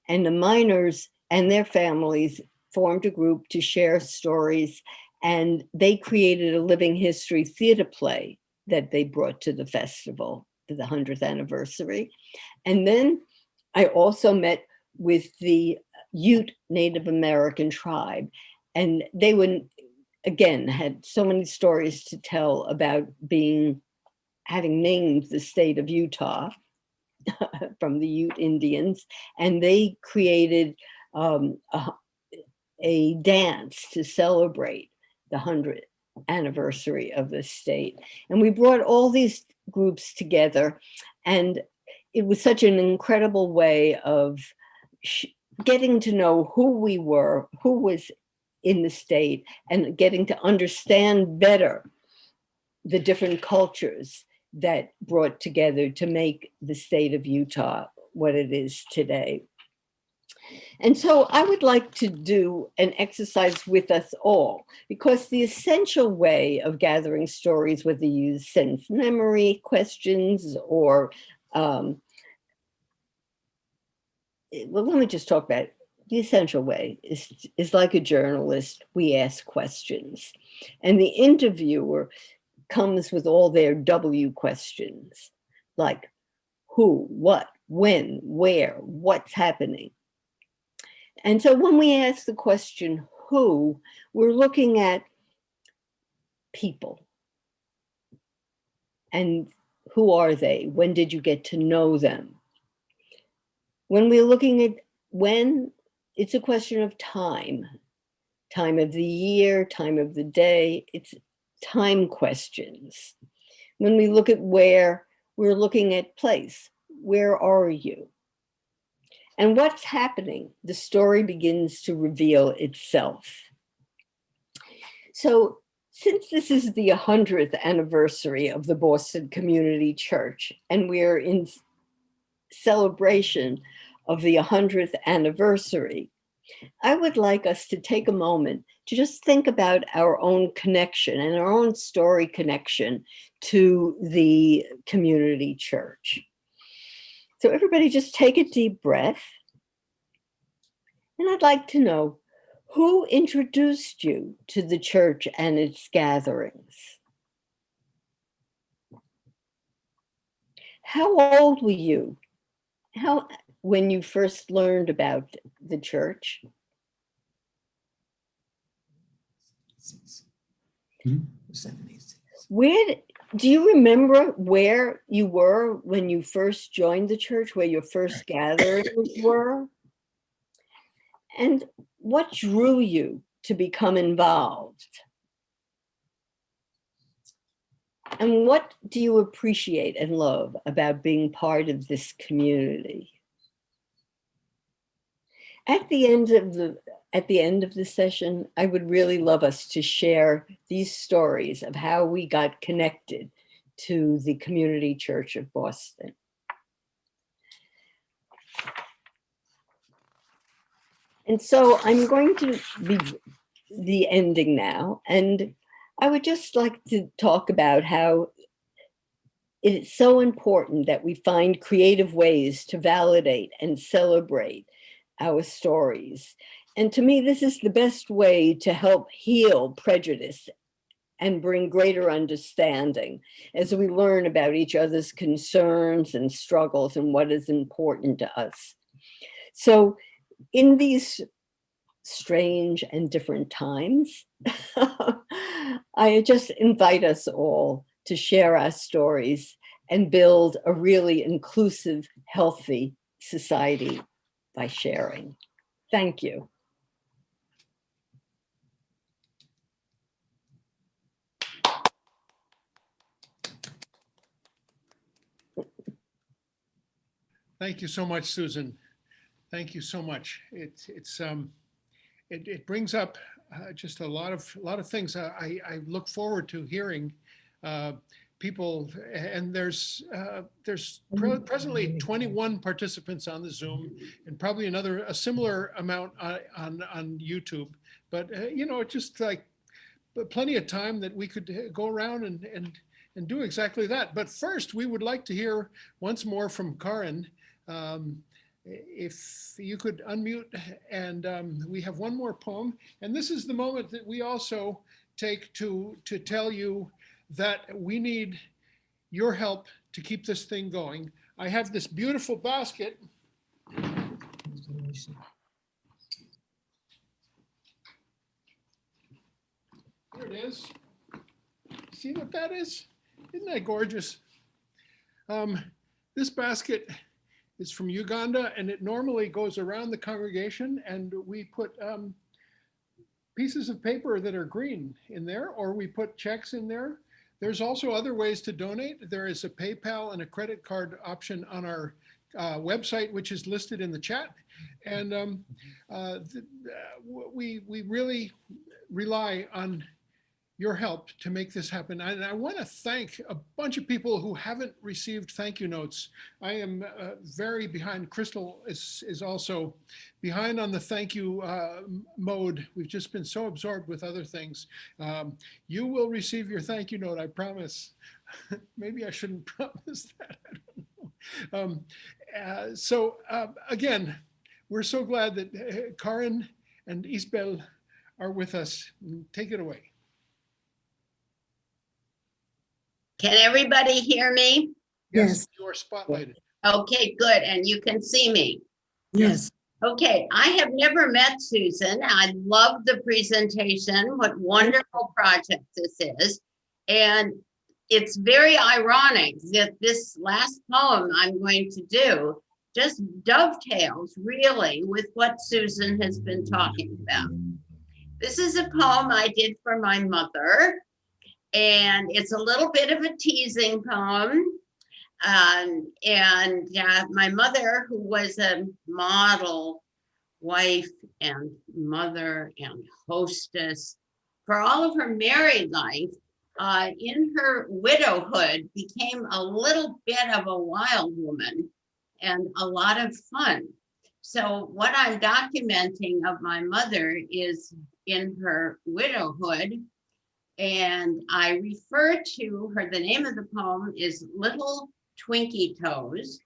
And the miners and their families formed a group to share stories, and they created a living history theater play that they brought to the festival for the 100th anniversary. And then I also met with the Ute Native American tribe, and they had so many stories to tell about having named the state of Utah from the Ute Indians, and they created a dance to celebrate the 100th anniversary of the state. And we brought all these groups together, and it was such an incredible way of getting to know who we were, who was in the state, and getting to understand better the different cultures that brought together to make the state of Utah what it is today. And so I would like to do an exercise with us all, because the essential way of gathering stories, whether you use sense memory questions or, well, let me just talk about it. The essential way is like a journalist, we ask questions. And the interviewer comes with all their W questions, like who, what, when, where, what's happening. And so when we ask the question, who, we're looking at people. And who are they? When did you get to know them? When we're looking at when, it's a question of time of the year, time of the day, it's time questions. When we look at where, we're looking at place. Where are you? And what's happening? The story begins to reveal itself. So since this is the 100th anniversary of the Boston Community Church, and we're in celebration of the 100th anniversary, I would like us to take a moment to just think about our own connection and our own story connection to the community church. So everybody just take a deep breath. And I'd like to know, who introduced you to the church and its gatherings? How old were you when you first learned about the church? Do you remember where you were when you first joined the church, where your first gatherings were? And what drew you to become involved? And what do you appreciate and love about being part of this community? At the end of the session, I would really love us to share these stories of how we got connected to the Community Church of Boston. And so I'm going to be the ending now, and I would just like to talk about how it's so important that we find creative ways to validate and celebrate our stories. And to me, this is the best way to help heal prejudice and bring greater understanding as we learn about each other's concerns and struggles and what is important to us. So in these strange and different times, I just invite us all to share our stories and build a really inclusive, healthy society by sharing. Thank you. Thank you so much, Susan. Thank you so much. It brings up just a lot of things. I look forward to hearing people, and there's presently 21 participants on the Zoom, and probably a similar amount on YouTube. But you know, it's just like plenty of time that we could go around and do exactly that. But first, we would like to hear once more from Karin. If you could unmute, and we have one more poem, and this is the moment that we also take to tell you that we need your help to keep this thing going. I have this beautiful basket. Here it is. See what that is? Isn't that gorgeous? This basket is from Uganda, and it normally goes around the congregation, and we put pieces of paper that are green in there, or we put checks in there. There's also other ways to donate. There is a PayPal and a credit card option on our website, which is listed in the chat. And we really rely on your help to make this happen. And I want to thank a bunch of people who haven't received thank you notes. I am very behind. Crystal is also behind on the thank you mode. We've just been so absorbed with other things. You will receive your thank you note, I promise. Maybe I shouldn't promise that, I don't know. Again, we're so glad that Karin and Isvel are with us. Take it away. Can everybody hear me? Yes, you are spotlighted. Okay, good. And you can see me. Yes. Okay, I have never met Susan. I love the presentation. What wonderful project this is. And it's very ironic that this last poem I'm going to do just dovetails really with what Susan has been talking about. This is a poem I did for my mother. And it's a little bit of a teasing poem. My mother, who was a model wife and mother and hostess for all of her married life, in her widowhood became a little bit of a wild woman and a lot of fun. So what I'm documenting of my mother is in her widowhood, and I refer to her, the name of the poem is Little Twinkie Toes,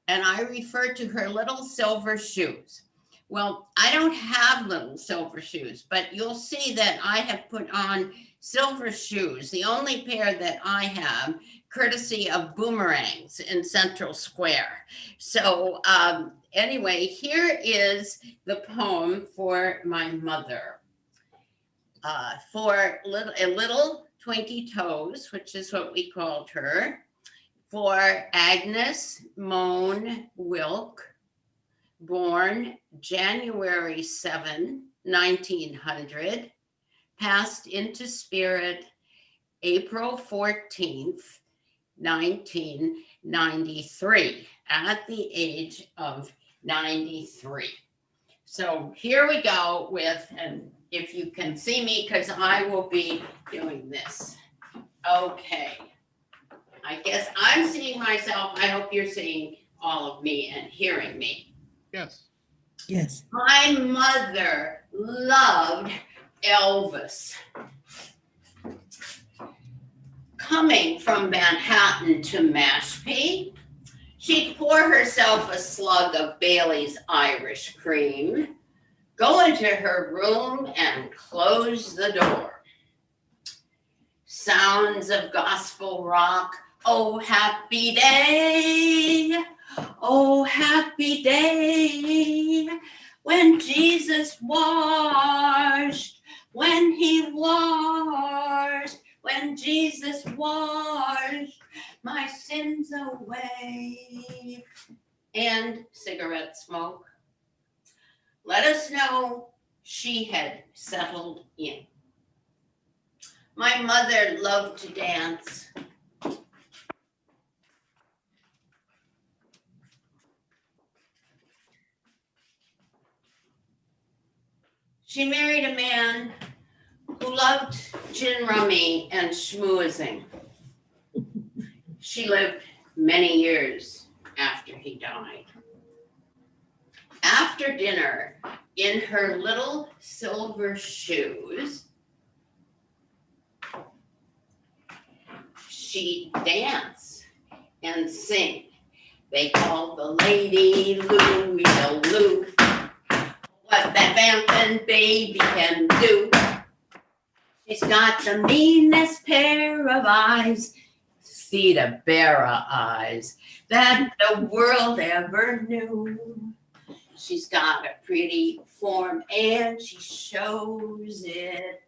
and I refer to her little silver shoes. Well, I don't have little silver shoes, but you'll see that I have put on silver shoes, the only pair that I have, courtesy of Boomerangs in Central Square. So anyway, here is the poem for my mother. For little Twinkie Toes, which is what we called her, for Agnes Moan Wilk, born January 7, 1900, passed into spirit April 14th, 1993, at the age of 93. So here we go with, and if you can see me, because I will be doing this. Okay. I guess I'm seeing myself. I hope you're seeing all of me and hearing me. Yes. Yes. My mother loved Elvis. Coming from Manhattan to Mashpee, she'd pour herself a slug of Bailey's Irish cream, go into her room and close the door. Sounds of gospel rock. Oh, happy day. Oh, happy day. When Jesus washed, when he washed, when Jesus washed my sins away. And cigarette smoke. Let us know she had settled in. My mother loved to dance. She married a man who loved gin rummy and schmoozing. She lived many years after he died. After dinner, in her little silver shoes, she'd dance and sing. They called the lady Louie Lou. What that vampin' baby can do. She's got the meanest pair of eyes, Theta Bara eyes, that the world ever knew. She's got a pretty form and she shows it.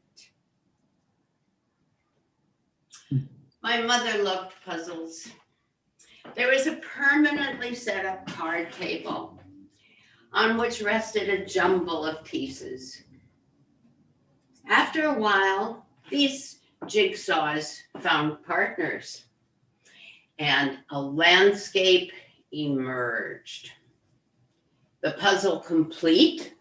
My mother loved puzzles. There was a permanently set up card table on which rested a jumble of pieces. After a while, these jigsaws found partners and a landscape emerged. The puzzle complete,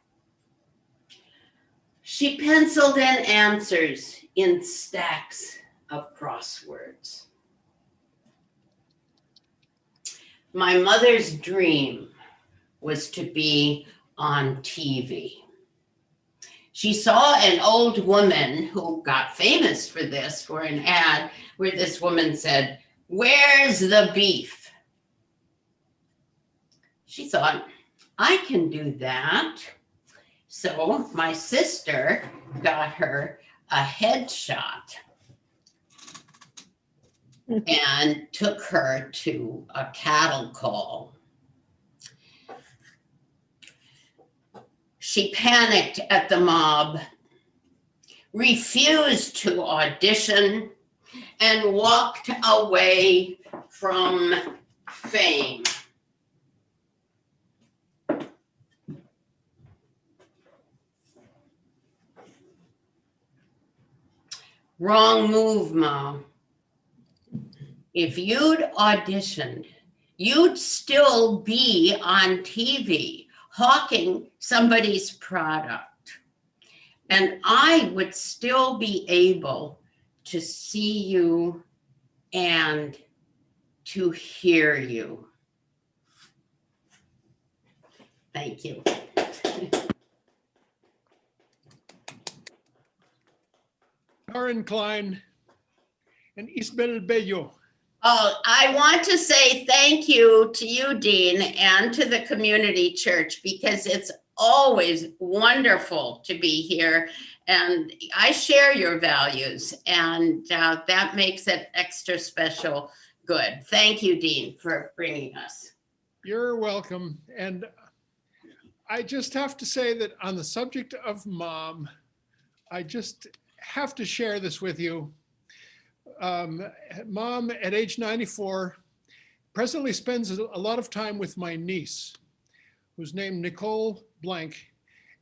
she penciled in answers in stacks of crosswords. My mother's dream was to be on TV. She saw an old woman who got famous for this, for an ad where this woman said, "Where's the beef?" She thought, I can do that. So my sister got her a headshot and took her to a cattle call. She panicked at the mob, refused to audition, and walked away from fame. Wrong move, Mom. if you'd auditioned, you'd still be on TV hawking somebody's product. And I would still be able to see you and to hear you. Thank you. Karen Klein and Isvel Bello. Oh, I want to say thank you to you, Dean, and to the community church, because it's always wonderful to be here. And I share your values, and that makes it extra special good. Thank you, Dean, for bringing us. You're welcome. And I just have to say that on the subject of mom, I just have to share this with you. Mom, at age 94, presently spends a lot of time with my niece, who's named Nicole Blank.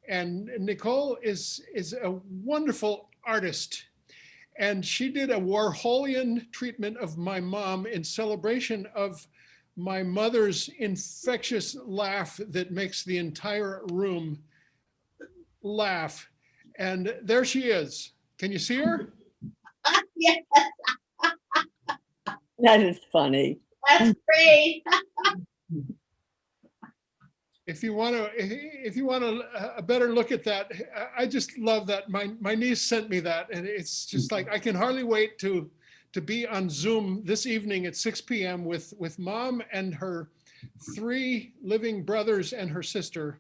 And Nicole is a wonderful artist. And she did a Warholian treatment of my mom in celebration of my mother's infectious laugh that makes the entire room laugh. And there she is. Can you see her? Yeah, That is funny. that's great. If you want a better look at that, I just love that. My niece sent me that, and it's just like, I can hardly wait to be on Zoom this evening at 6 p.m. with mom and her 3 living brothers and her sister,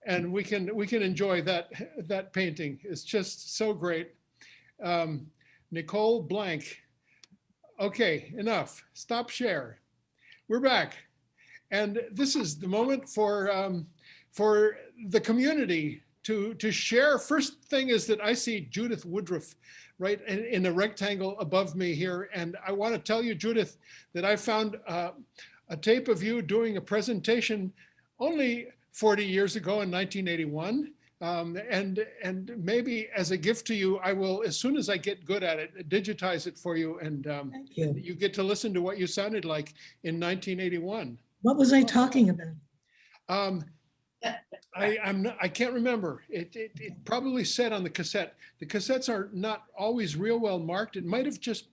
and we can enjoy that painting. It's just so great. Nicole Blank. Okay, enough. Stop share. We're back. And this is the moment for the community to share. First thing is that I see Judith Woodruff right in a rectangle above me here. And I want to tell you, Judith, that I found a tape of you doing a presentation only 40 years ago in 1981. And maybe as a gift to you, I will, as soon as I get good at it, digitize it for you. And Thank you. you get to listen to what you sounded like in 1981. What was I talking about? I can't remember. It probably said on the cassette. The cassettes are not always real well marked. It might have just,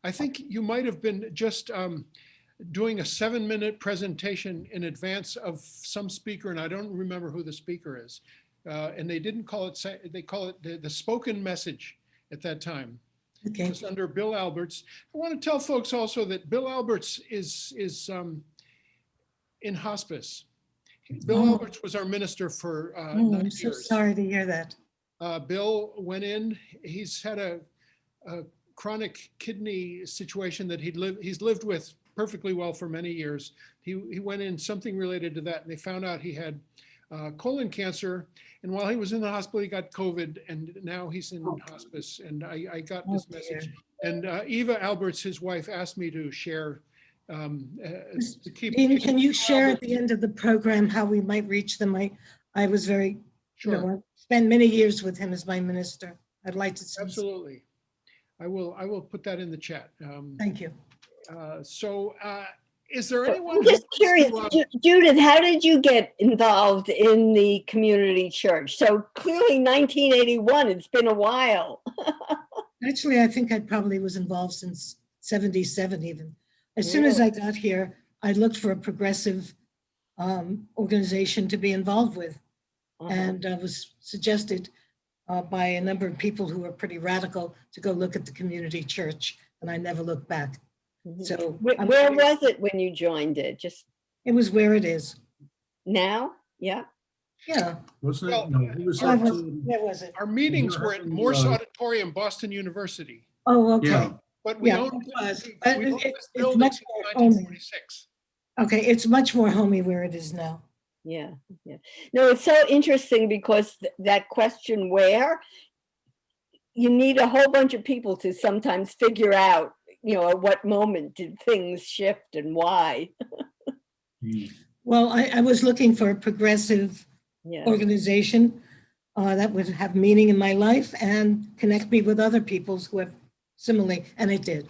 I think you might have been just doing a 7-minute presentation in advance of some speaker, and I don't remember who the speaker is. And they didn't call it, they call it the spoken message at that time. Okay. It's under Bill Alberts. I want to tell folks also that Bill Alberts is in hospice. Bill Oh. Alberts was our minister for Oh, 9 I'm so years. sorry to hear that. Bill went in, he's had a chronic kidney situation that he's lived with perfectly well for many years. He went in something related to that, and they found out he had colon cancer. And while he was in the hospital, he got COVID, and now he's in hospice. And I got this message. And Eva Alberts, his wife, asked me to share. To keep, Dean, can you share at the end of the program how we might reach them? I was very, Sure. I spent many years with him as my minister. I'd like to see. Absolutely. I will put that in the chat. Thank you. Is there anyone? I'm just who curious, wants to, Judith, how did you get involved in the community church? So clearly 1981, it's been a while. Actually, I think I probably was involved since 77 even. As soon as I got here, I looked for a progressive organization to be involved with. And I was suggested by a number of people who were pretty radical to go look at the community church, and I never looked back. So Where was it when you joined it? Just it was where it is. now? Yeah. Yeah. Wasn't Well, it? No, he was Where up was, to, where was it? our meetings were at Morse Auditorium, Boston University. Oh, okay. yeah, But we Yeah, owned, it was. we But owned it- this it's building much since more homey. 1946. Okay, it's much more homey where it is now. Yeah. No, it's so interesting because that question where, you need a whole bunch of people to sometimes figure out, at what moment did things shift and why. Well, I was looking for a progressive Yeah. organization that would have meaning in my life and connect me with other people who have similarly, and it did.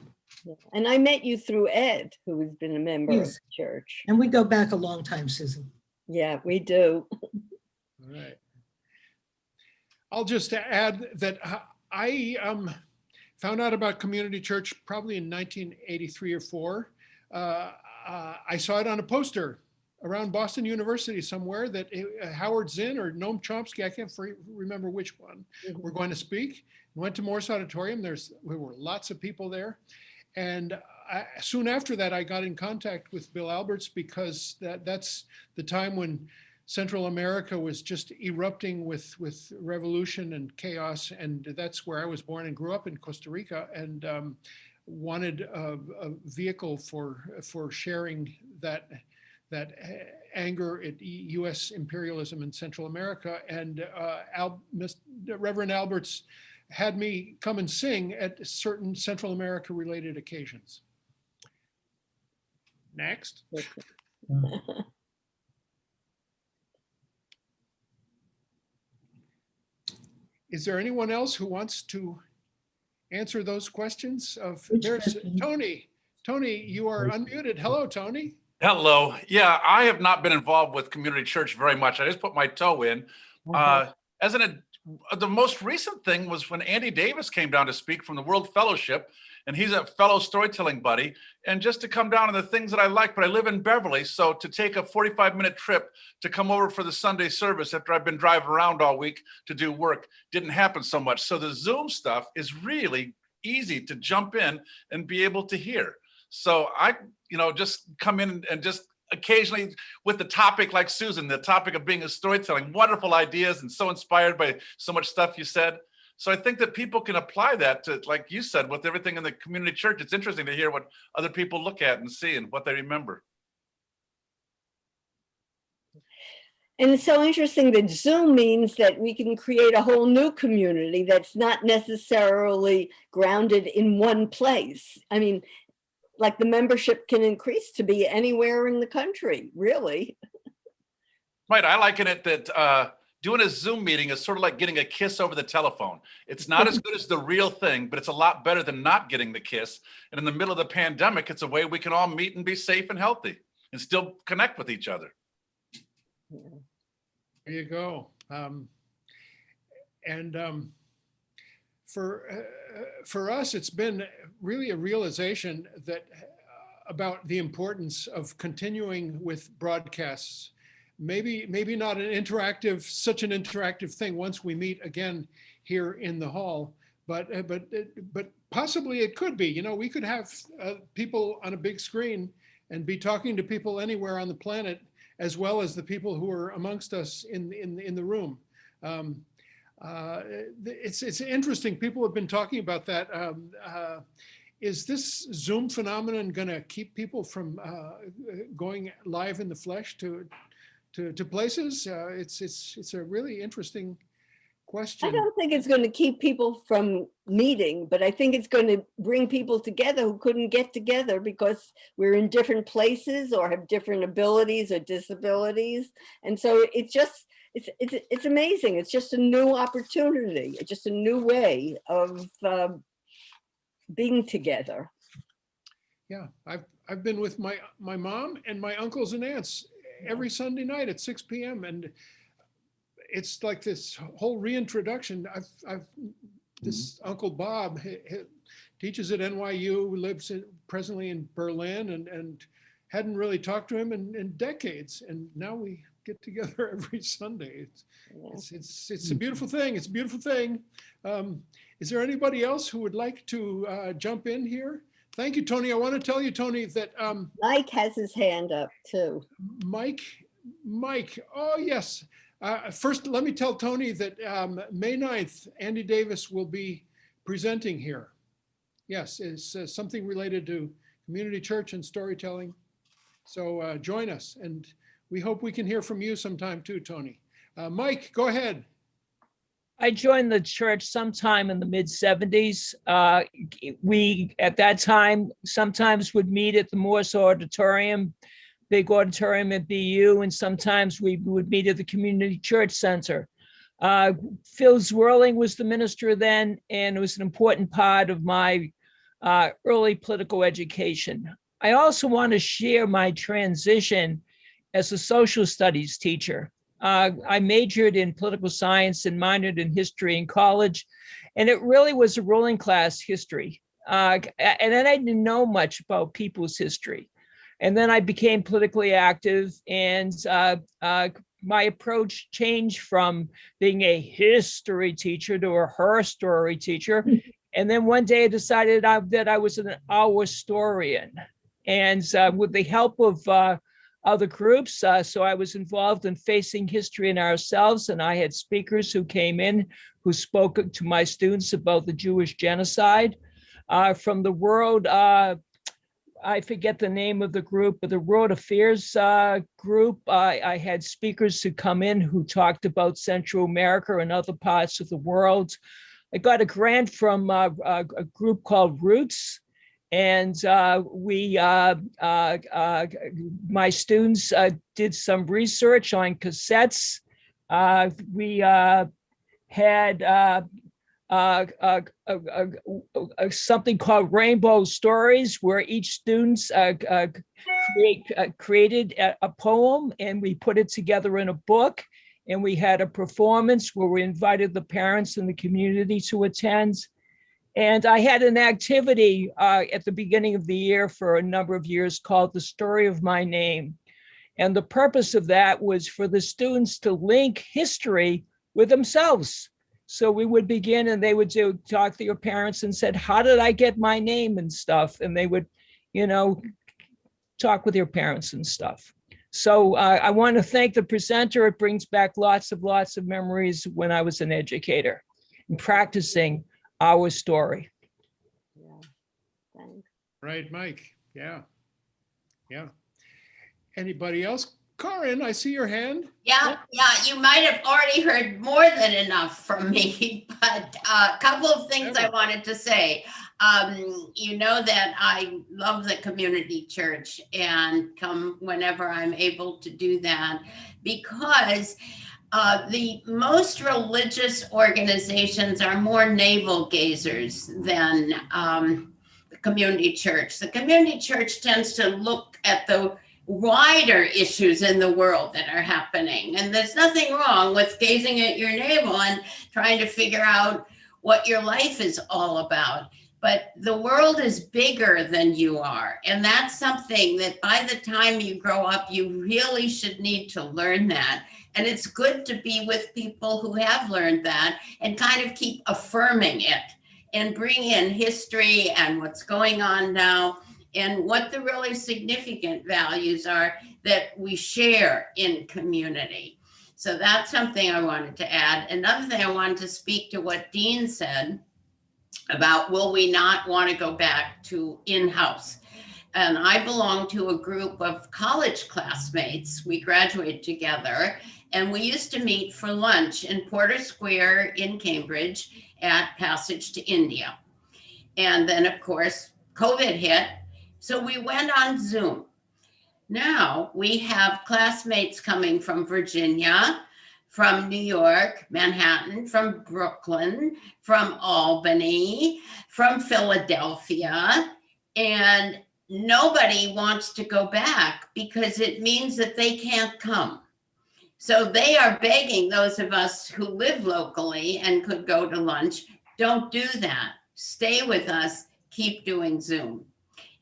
And I met you through Ed, who has been a member of Yes. the church. And we go back a long time, Susan. Yeah, we do. All right. I'll just add that I found out about community church probably in 1983 or 4. I saw it on a poster around Boston University somewhere that Howard Zinn or Noam Chomsky, I can't remember which one, were going to speak. Went to Morse Auditorium. There were lots of people there. And soon after that, I got in contact with Bill Alberts because that's the time when Central America was just erupting with revolution and chaos. And that's where I was born and grew up in Costa Rica, and wanted a vehicle for sharing that anger at US imperialism in Central America. And Reverend Alberts had me come and sing at certain Central America related occasions. Next. Is there anyone else who wants to answer those questions? There's Tony. Tony, you are unmuted. Hello, Tony. Hello. Yeah, I have not been involved with community church very much. I just put my toe in. The most recent thing was when Andy Davis came down to speak from the World Fellowship, and he's a fellow storytelling buddy, and just to come down on the things that I like. But I live in Beverly, so to take a 45-minute trip to come over for the Sunday service after I've been driving around all week to do work didn't happen so much. So the Zoom stuff is really easy to jump in and be able to hear. So I, just come in and just occasionally with the topic like Susan, the topic of being a storytelling, wonderful ideas and so inspired by so much stuff you said. So I think that people can apply that to, like you said, with everything in the community church. It's interesting to hear what other people look at and see and what they remember. And it's so interesting that Zoom means that we can create a whole new community that's not necessarily grounded in one place. I mean, like the membership can increase to be anywhere in the country, really. Right. I liken it that doing a Zoom meeting is sort of like getting a kiss over the telephone. It's not as good as the real thing, but it's a lot better than not getting the kiss. And in the middle of the pandemic, it's a way we can all meet and be safe and healthy and still connect with each other. There you go. For us, it's been really a realization that about the importance of continuing with broadcasts. Maybe not such an interactive thing once we meet again here in the hall, but possibly it could be. We could have people on a big screen and be talking to people anywhere on the planet, as well as the people who are amongst us in the room. It's interesting. People have been talking about that. Is this Zoom phenomenon going to keep people from going live in the flesh to places? It's a really interesting question. I don't think it's going to keep people from meeting, but I think it's going to bring people together who couldn't get together because we're in different places or have different abilities or disabilities. And so it's amazing. It's just a new opportunity. It's just a new way of being together. Yeah, I've been with my mom and my uncles and aunts every Sunday night at 6 p.m. and it's like this whole reintroduction. This Uncle Bob he teaches at NYU, lives presently in Berlin, and hadn't really talked to him in decades, and now we get together every Sunday. It's a beautiful thing. It's a beautiful thing. Is there anybody else who would like to jump in here? Thank you, Tony. I want to tell you, Tony, that Mike has his hand up too. Mike. Oh, yes. First, let me tell Tony that May 9th, Andy Davis will be presenting here. Yes, it's something related to community church and storytelling. So join us, and we hope we can hear from you sometime too, Tony. Mike, go ahead. I joined the church sometime in the mid-70s. We, at that time, sometimes would meet at the Morse Auditorium, big auditorium at BU, and sometimes we would meet at the Community Church Center. Phil Zwirling was the minister then, and it was an important part of my early political education. I also want to share my transition as a social studies teacher. I majored in political science and minored in history in college, and it really was a ruling class history. And then I didn't know much about people's history. And then I became politically active, and my approach changed from being a history teacher to a her story teacher. And then one day I decided that I was an our historian. And with the help of other groups, so I was involved in Facing History in Ourselves, and I had speakers who came in who spoke to my students about the Jewish genocide. From the world, I forget the name of the group, but the World Affairs group, I had speakers who come in who talked about Central America and other parts of the world. I got a grant from a group called Roots, and my students did some research on cassettes. We had something called Rainbow Stories, where each student created a poem, and we put it together in a book. And we had a performance where we invited the parents and the community to attend. And I had an activity at the beginning of the year for a number of years called The Story of My Name. And the purpose of that was for the students to link history with themselves. So we would begin, and they would talk to your parents and said, how did I get my name and stuff? And they would, talk with your parents and stuff. So I want to thank the presenter. It brings back lots of memories when I was an educator and practicing our story. Yeah, thanks. Right, Mike. Yeah. Anybody else? Karin, I see your hand. Yeah, you might have already heard more than enough from me, but a couple of things I wanted to say. You know that I love the community church and come whenever I'm able to do that, because the most religious organizations are more navel gazers than the community church. The community church tends to look at the wider issues in the world that are happening. And there's nothing wrong with gazing at your navel and trying to figure out what your life is all about. But the world is bigger than you are. And that's something that by the time you grow up, you really should need to learn that. And it's good to be with people who have learned that and kind of keep affirming it and bring in history and what's going on now and what the really significant values are that we share in community. So that's something I wanted to add. Another thing I wanted to speak to what Dean said about, will we not want to go back to in-house? And I belong to a group of college classmates. We graduated together, and we used to meet for lunch in Porter Square in Cambridge at Passage to India. And then, of course, COVID hit, so we went on Zoom. Now we have classmates coming from Virginia, from New York, Manhattan, from Brooklyn, from Albany, from Philadelphia, and nobody wants to go back because it means that they can't come. So they are begging those of us who live locally and could go to lunch, don't do that. Stay with us, keep doing Zoom.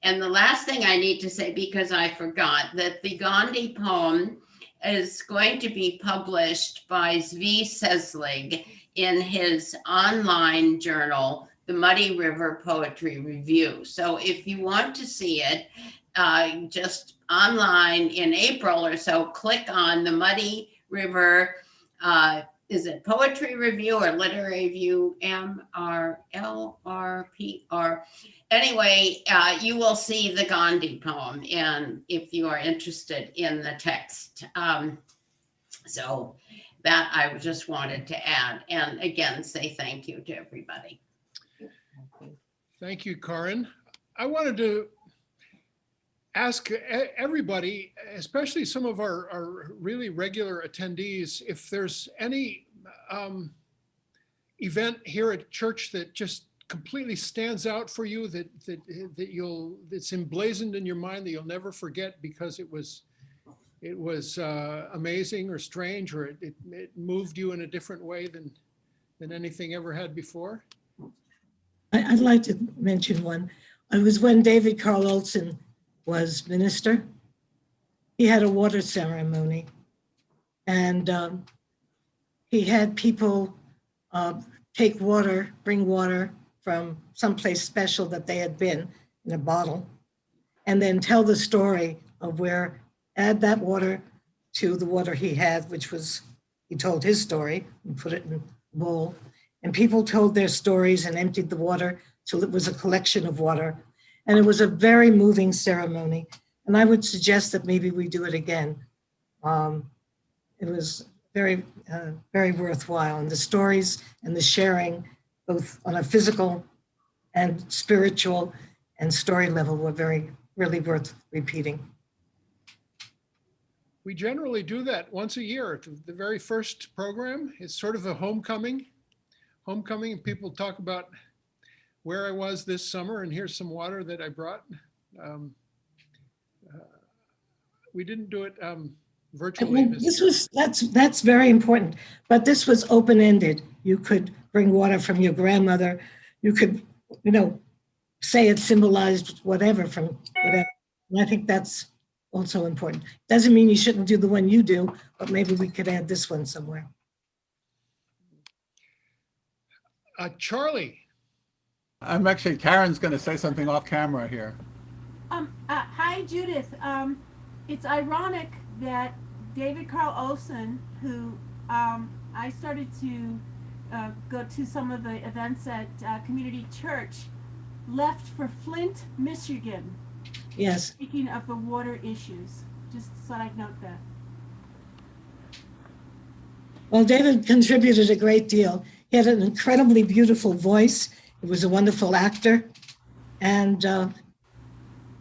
And the last thing I need to say, because I forgot, that the Gandhi poem is going to be published by Zvi Seslig in his online journal, the Muddy River PoetryReview. So if you want to see it, just online in April or so, click on the Muddy River, is it PoetryReview or Literary Review, MRLRPR? Anyway, you will see the Gandhi poem, and if you are interested in the text. So that I just wanted to add, and again, say thank you to everybody. Thank you, Karin. I wanted to ask everybody, especially some of our really regular attendees, if there's any event here at church that just completely stands out for you that's emblazoned in your mind that you'll never forget because it was amazing or strange, or it moved you in a different way than anything ever had before? I'd like to mention one. It was when David Carl Olson was minister. He had a water ceremony, and he had people bring water from someplace special that they had been in a bottle, and then tell the story of add that water to the water he had, he told his story and put it in a bowl. And people told their stories and emptied the water till it was a collection of water. And it was a very moving ceremony. And I would suggest that maybe we do it again. It was very, very worthwhile. And the stories and the sharing, both on a physical and spiritual and story level, were really worth repeating. We generally do that once a year. The very first program is sort of a homecoming. People talk about where I was this summer, and here's some water that I brought. We didn't do it virtually. That's very important, but this was open-ended. You could bring water from your grandmother. You could, say it symbolized whatever from whatever. And I think that's also important. Doesn't mean you shouldn't do the one you do, but maybe we could add this one somewhere. Charlie. Karen's going to say something off camera here. Hi, Judith. It's ironic that David Carl Olson, who I started to go to some of the events at Community Church, left for Flint, Michigan. Yes. Speaking of the water issues, just thought I'd note that. Well, David contributed a great deal. He had an incredibly beautiful voice. He was a wonderful actor, and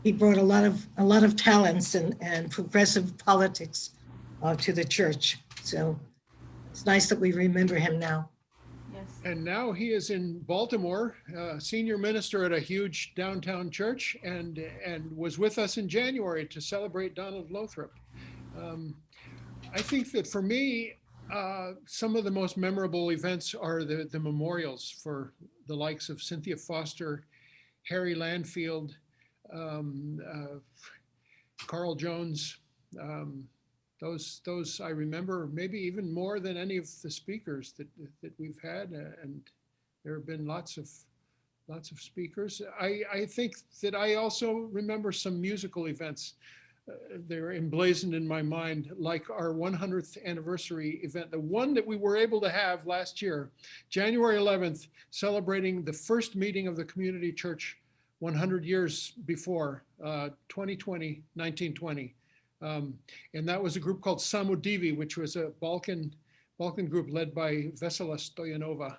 he brought a lot of talents and progressive politics to the church. So it's nice that we remember him now. Yes. And now he is in Baltimore, senior minister at a huge downtown church, and was with us in January to celebrate Donald Lothrop. I think that for me, some of the most memorable events are the memorials for the likes of Cynthia Foster, Harry Landfield, Carl Jones. Those I remember maybe even more than any of the speakers that we've had, and there have been lots of speakers. I think that I also remember some musical events. They're emblazoned in my mind, like our 100th anniversary event, the one that we were able to have last year, January 11th, celebrating the first meeting of the community church 100 years before, 1920. And that was a group called Samudivi, which was a Balkan group led by Vesela Stoyanova.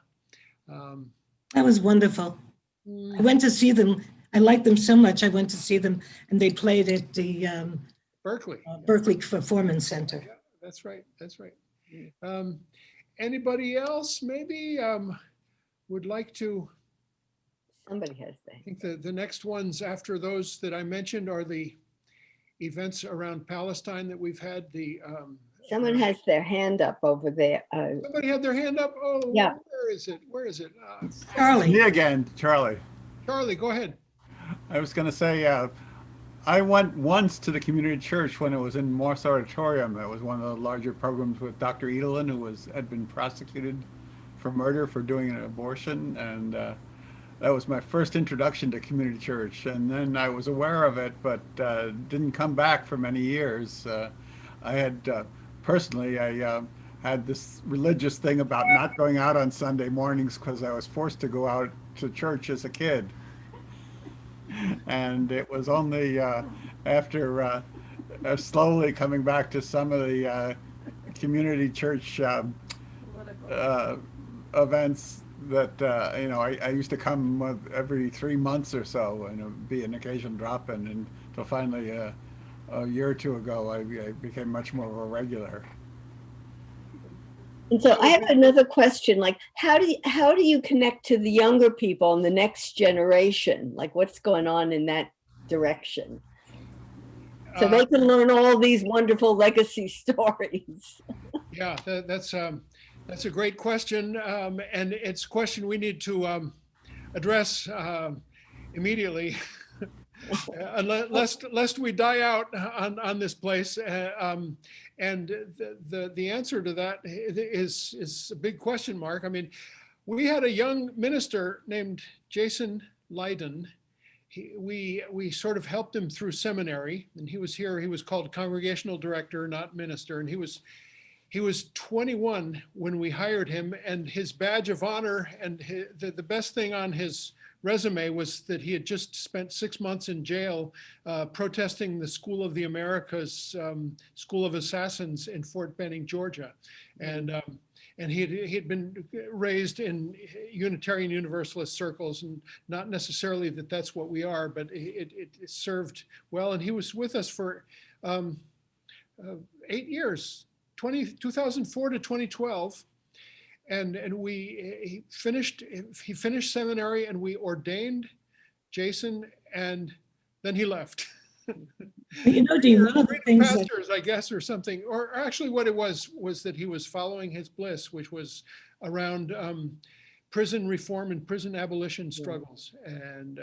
That was wonderful. I went to see them. I liked them so much. I went to see them, and they played at the Berkeley Performance Center. Yeah, that's right. Anybody else maybe would like to? Somebody has that. I think the next ones after those that I mentioned are the events around Palestine that we've had. Someone has their hand up over there. Somebody had their hand up. Oh, yeah. Where is it? Charlie. Me again, Charlie. Charlie, go ahead. I was going to say, I went once to the community church when it was in Morse Auditorium. That was one of the larger programs with Dr. Edelin, who had been prosecuted for murder for doing an abortion. And that was my first introduction to community church. And then I was aware of it, but didn't come back for many years. I had, personally, I had this religious thing about not going out on Sunday mornings because I was forced to go out to church as a kid. And it was only after slowly coming back to some of the community church events that, I used to come every 3 months or so, and it would be an occasional drop-in, and until finally a year or two ago, I became much more of a regular. And so I have another question, like how do you connect to the younger people and the next generation? Like what's going on in that direction? So they can learn all these wonderful legacy stories. Yeah, that's a great question, and it's a question we need to address immediately, lest we die out on this place. And the answer to that is a big question mark. I mean, we had a young minister named Jason Leiden. We sort of helped him through seminary, and he was here. He was called congregational director, not minister, and he was 21 when we hired him, and his badge of honor and the best thing on his resume was that he had just spent 6 months in jail protesting the School of the Americas, School of Assassins in Fort Benning, Georgia. And he had been raised in Unitarian Universalist circles, and not necessarily that that's what we are, but it served well. And he was with us for 8 years, 2004 to 2012. And he finished seminary, and we ordained Jason, and then he left. You know, Dean, one of the things that, Pastors, I guess, or something, or actually what it was that he was following his bliss, which was around prison reform and prison abolition struggles. And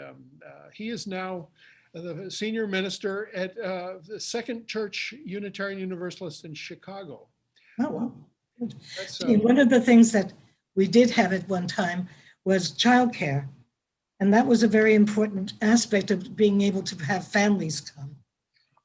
he is now the senior minister at the Second Church Unitarian Universalist in Chicago. oh, wow. Dean, one of the things that we did have at one time was childcare. And that was a very important aspect of being able to have families come.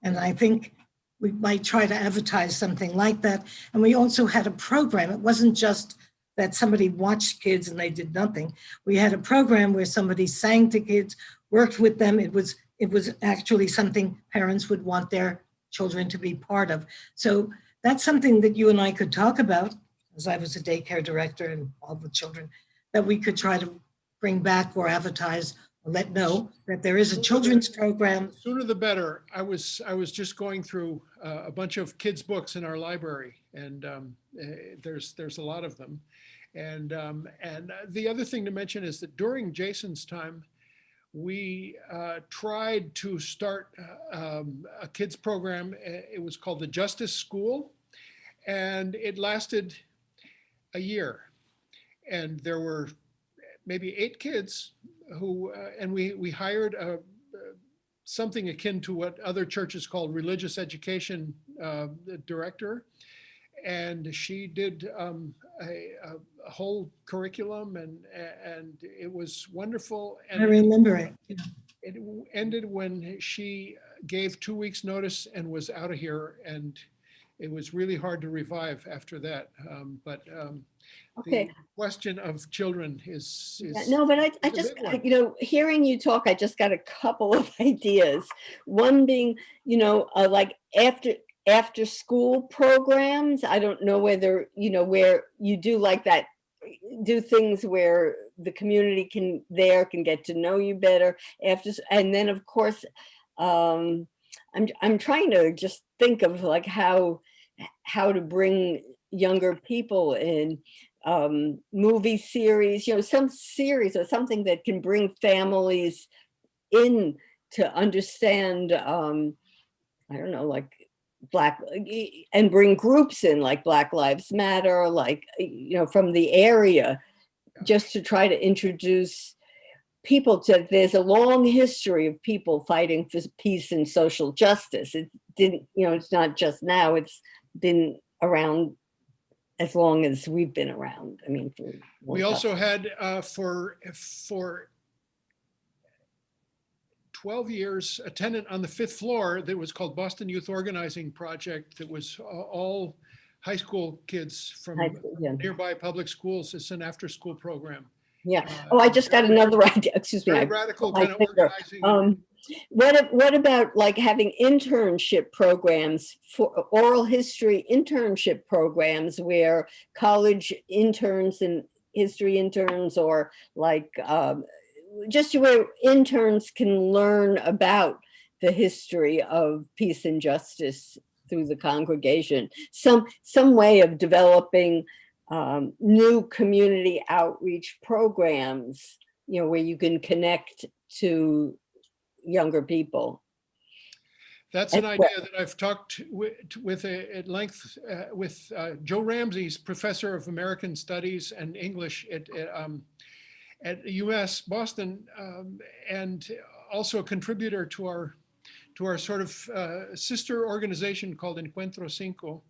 And I think we might try to advertise something like that. And we also had a program. It wasn't just that somebody watched kids and they did nothing. We had a program where somebody sang to kids, worked with them. It was actually something parents would want their children to be part of. So that's something that you and I could talk about, as I was a daycare director and all the children, that we could try to bring back or advertise or let know that there is a children's program. The sooner the better. I was just going through a bunch of kids' books in our library, and there's a lot of them. And the other thing to mention is that during Jason's time, we tried to start a kids program. It was called the Justice School, and it lasted a year. And there were maybe 8 kids who, and we hired something akin to what other churches call religious education director. And she did a whole curriculum, and it was wonderful. And I remember it. it ended when she gave 2 weeks notice and was out of here, and it was really hard to revive after that. Okay. The question of children is no, but I just, you know, hearing you talk, I just got a couple of ideas. One being, you know, like after school programs. I don't know whether, you know, where you do like that, do things where the community can get to know you better after, and then of course, I'm trying to just think of like how to bring younger people in, movie series, you know, some series or something that can bring families in to understand, I don't know, like and bring groups in like Black Lives Matter, like, you know, from the area, just to try to introduce people to, there's a long history of people fighting for peace and social justice. It didn't, you know, it's not just now, it's been around as long as we've been around. I mean, we also had for 12 years a tenant on the 5th floor that was called Boston Youth Organizing Project, that was all high school kids from nearby public schools. It's an after school program. Yeah. Oh, I just got another idea. Excuse me. Very radical kind of organizing. What about like having internship programs, for oral history internship programs where college interns and history interns, or like just where interns can learn about the history of peace and justice through the congregation, some way of developing new community outreach programs, where you can connect to younger people. That's an idea that I've talked with at length with Joe Ramsey's professor of American Studies and English at UMass Boston, and also a contributor to our sort of sister organization called Encuentro Cinco.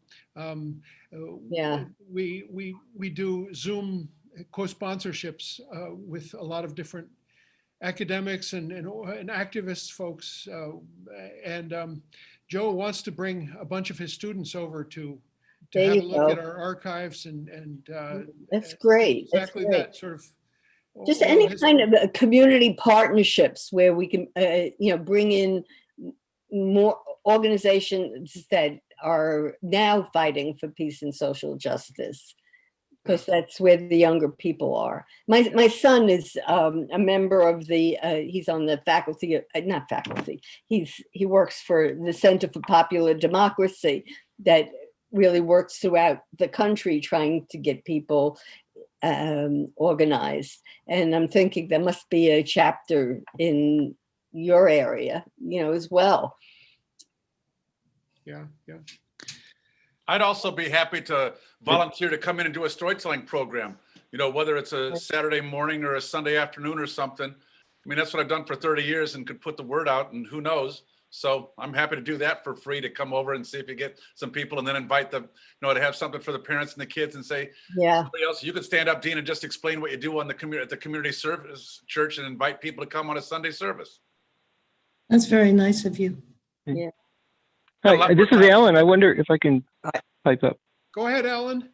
We do Zoom co-sponsorships with a lot of different academics and activist folks. Joe wants to bring a bunch of his students over to have a look at our archives and that's great. Exactly that's great. That sort of. Just any kind of community partnerships where we can, bring in more organizations that are now fighting for peace and social justice, because that's where the younger people are. My son is a member of the, he's on the faculty, not faculty, he works for the Center for Popular Democracy that really works throughout the country trying to get people organized. And I'm thinking there must be a chapter in your area, as well. Yeah. I'd also be happy to volunteer to come in and do a storytelling program, whether it's a Saturday morning or a Sunday afternoon or something. I mean, that's what I've done for 30 years and could put the word out, and who knows. So I'm happy to do that for free, to come over and see if you get some people, and then invite them, to have something for the parents and the kids, and say, somebody else, you could stand up, Dean, and just explain what you do on the at the community service church, and invite people to come on a Sunday service. That's very nice of you. Yeah. Hi, this is Alan. I wonder if I can pipe up. Go ahead, Alan.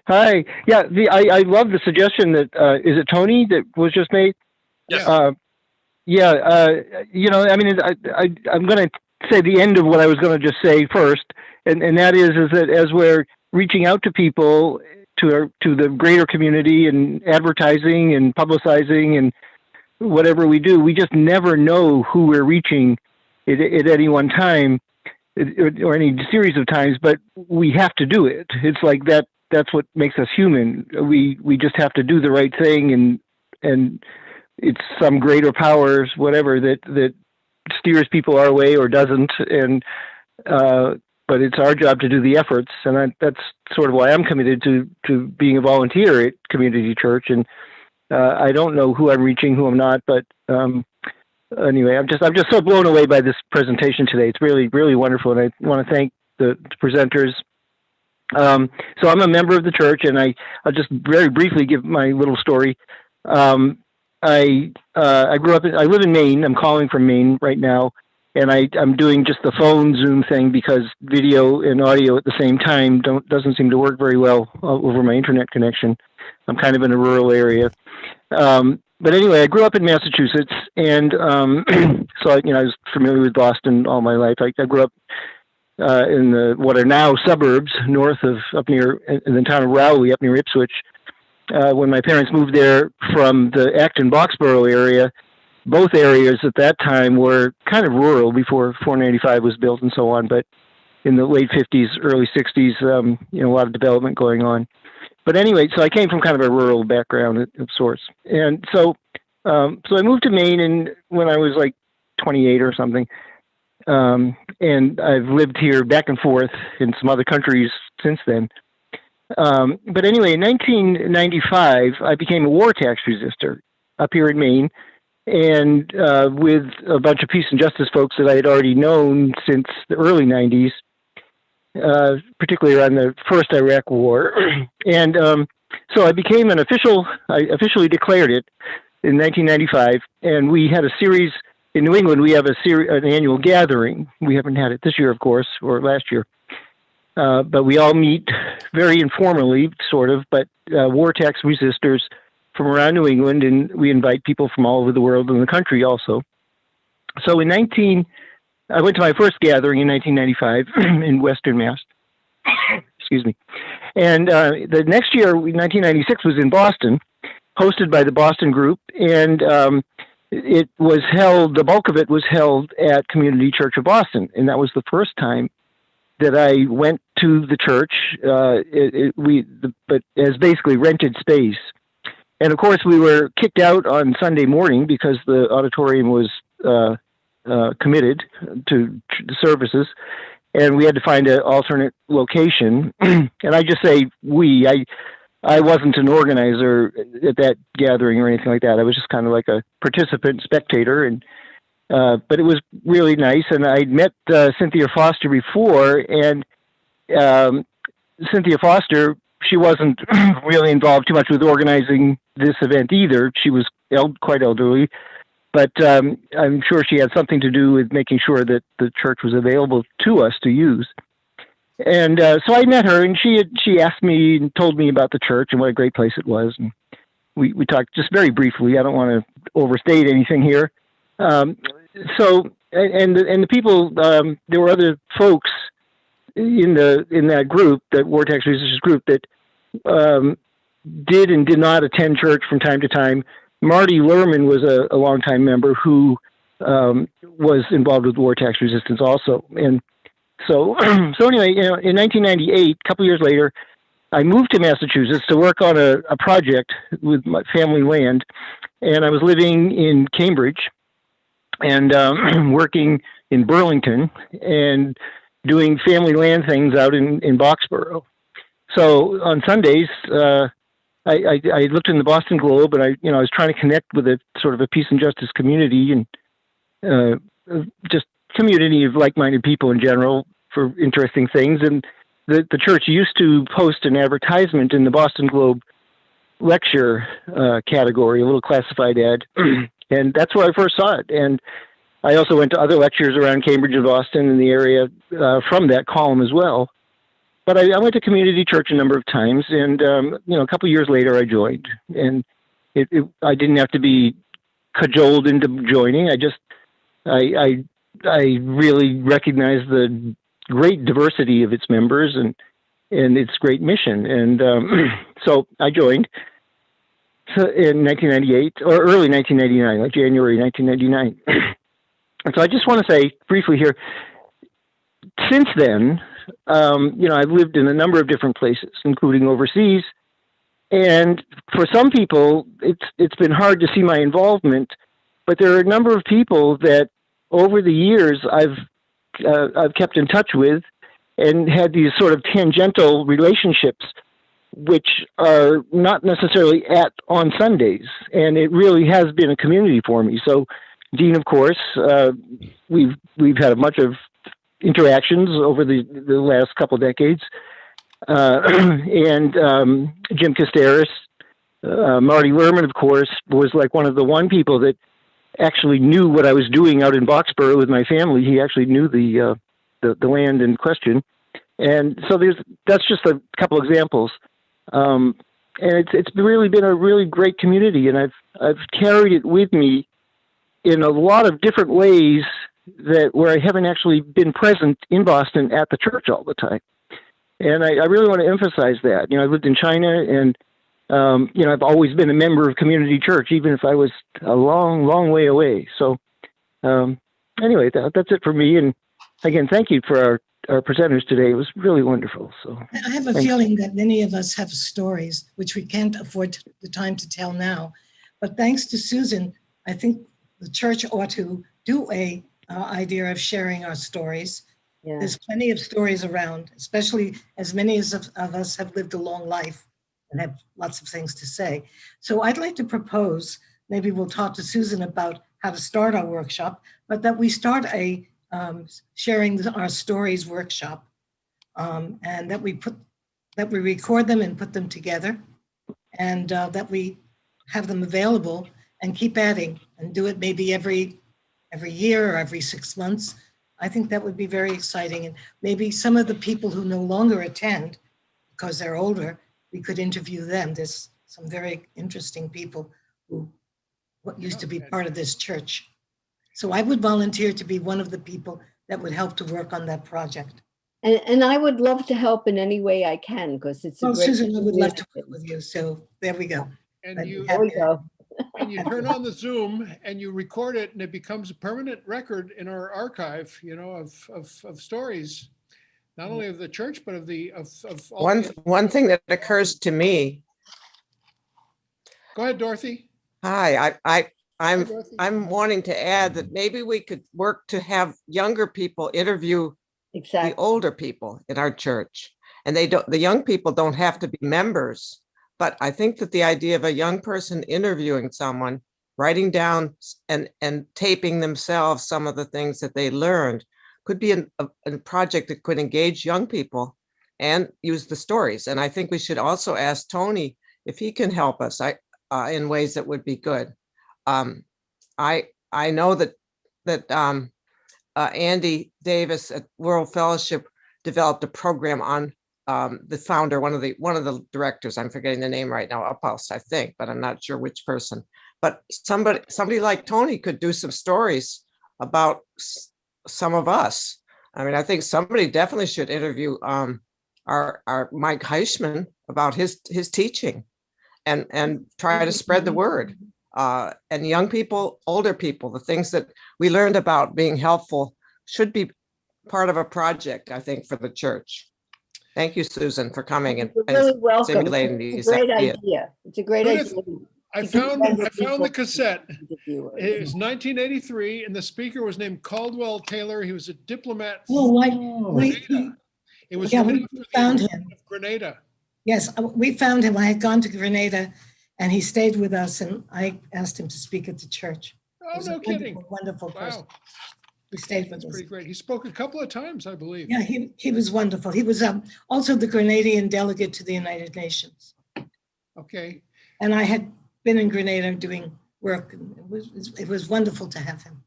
Hi. Yeah, I love the suggestion that, is it Tony that was just made? Yes. I mean, I'm going to say the end of what I was going to just say first, and that is that as we're reaching out to people, to the greater community, and advertising and publicizing and whatever we do, we just never know who we're reaching at any one time, or any series of times, but we have to do it. It's like that's what makes us human. We just have to do the right thing, and it's some greater powers, whatever, that steers people our way or doesn't. And but it's our job to do the efforts, and that's sort of why I'm committed to being a volunteer at Community Church. And I don't know who I'm reaching, who I'm not, but anyway, I'm just so blown away by this presentation today. It's really, really wonderful, and I want to thank the presenters. So I'm a member of the church, and I'll just very briefly give my little story. I grew up. I live in Maine. I'm calling from Maine right now, and I'm doing just the phone Zoom thing because video and audio at the same time doesn't seem to work very well over my internet connection. I'm kind of in a rural area. But anyway, I grew up in Massachusetts, and so I was familiar with Boston all my life. I grew up in what are now suburbs north of, up near, in the town of Rowley, up near Ipswich. When my parents moved there from the Acton-Boxborough area, both areas at that time were kind of rural before 495 was built and so on. But in the late 50s, early 60s, a lot of development going on. But anyway, so I came from kind of a rural background of sorts. And so I moved to Maine when I was like 28 or something. And I've lived here back and forth in some other countries since then. But anyway, in 1995, I became a war tax resistor up here in Maine, and with a bunch of peace and justice folks that I had already known since the early 90s. Particularly around the first Iraq War. And so I became I officially declared it in 1995. And we had a series in New England. We have an annual gathering. We haven't had it this year, of course, or last year. But we all meet very informally, sort of, but war tax resistors from around New England. And we invite people from all over the world and the country also. So I went to my first gathering in 1995 in Western Mass. Excuse me. And the next year, 1996, was in Boston, hosted by the Boston group. And it was held, the bulk of it was held at Community Church of Boston. And that was the first time that I went to the church, but as basically rented space. And of course, we were kicked out on Sunday morning because the auditorium was committed to the services, and we had to find an alternate location. And I just say we. I wasn't an organizer at that gathering or anything like that. I was just kind of like a participant, spectator, and but it was really nice. And I'd met Cynthia Foster before, and Cynthia Foster, she wasn't really involved too much with organizing this event either. She was quite elderly, but I'm sure she had something to do with making sure that the church was available to us to use. And so I met her, and she asked me and told me about the church and what a great place it was. And we talked just very briefly. I don't want to overstate anything here. So the people, there were other folks in that group, that Vortex Resistance group, that did and did not attend church from time to time. Marty Lerman was a longtime member who was involved with Vortex Resistance also. And so anyway, in 1998, a couple years later, I moved to Massachusetts to work on a project with my family land, and I was living in Cambridge and working in Burlington and doing family land things out in Boxborough. So on Sundays, I looked in the Boston Globe, and I was trying to connect with a sort of a peace and justice community, and just community of like-minded people in general for interesting things. And the church used to post an advertisement in the Boston Globe lecture category, a little classified ad, and that's where I first saw it. And I also went to other lectures around Cambridge and Boston in the area from that column as well. But I went to community church a number of times, and a couple years later I joined. And I didn't have to be cajoled into joining. I really recognized the great diversity of its members and its great mission. And so I joined in 1998, or early 1999, like January 1999. And so I just want to say briefly here, since then, I've lived in a number of different places, including overseas. And for some people, it's been hard to see my involvement, but there are a number of people that over the years I've kept in touch with and had these sort of tangential relationships, which are not necessarily on Sundays. And it really has been a community for me. So Dean, of course, we've had a bunch of interactions over the last couple of decades. And Jim Casteris, Marty Lerman, of course, was like one of the people that actually knew what I was doing out in Boxborough with my family. He actually knew the land in question. And so that's just a couple examples. And it's really been a really great community, and I've carried it with me in a lot of different ways where I haven't actually been present in Boston at the church all the time. And I really want to emphasize that. I lived in China, and I've always been a member of community church, even if I was a long, long way away. So anyway, that's it for me. And again, thank you for our presenters today. It was really wonderful. So I have a feeling that many of us have stories which we can't afford the time to tell now. But thanks to Susan, I think the church ought to do a idea of sharing our stories. Yeah. There's plenty of stories around, especially as many of us have lived a long life and have lots of things to say. So I'd like to propose, maybe we'll talk to Susan about how to start our workshop, but that we start a sharing our stories workshop, and that we record them and put them together, and that we have them available and keep adding and do it maybe every year or every 6 months. I think that would be very exciting. And maybe some of the people who no longer attend because they're older, we could interview them. There's some very interesting people who used to be part of this church. So I would volunteer to be one of the people that would help to work on that project. And I would love to help in any way I can, because it's a great Susan, I would love to work with you. So there we go. And there we go. And you turn on the Zoom and you record it, and it becomes a permanent record in our archive, of stories. not only of the church, but of all. One thing that occurs to me. Go ahead, Dorothy. Hi, Hi, Dorothy. I'm wanting to add that maybe we could work to have younger people interview Exactly. the older people in our church. And the young people don't have to be members, but I think that the idea of a young person interviewing someone, writing down and taping themselves some of the things that they learned could be a project that could engage young people and use the stories. And I think we should also ask Tony if he can help us in ways that would be good. I know that Andy Davis at World Fellowship developed a program on the founder, one of the directors. I'm forgetting the name right now, Uphouse, I think, but I'm not sure which person. But somebody like Tony could do some stories about some of us. I mean, I think somebody definitely should interview our Mike Heishman about his teaching, and try to spread the word. And young people, older people, the things that we learned about being helpful should be part of a project, I think, for the church. Thank you, Susan, for coming and really welcome. stimulating It's these a great ideas. idea. It's a great Judith, idea. I found the cassette. It was 1983, and the speaker was named Caldwell Taylor. He was a diplomat. Oh, It was yeah, right we after the found invasion him. of Grenada. Yes, we found him. I had gone to Grenada and he stayed with us, and I asked him to speak at the church. Oh, no kidding. Wonderful person. Wow. He stayed with That's us. pretty great. He spoke a couple of times, I believe. Yeah, he was wonderful. He was also the Grenadian delegate to the United Nations. Okay. And I had been in Grenada doing work. And it was wonderful to have him.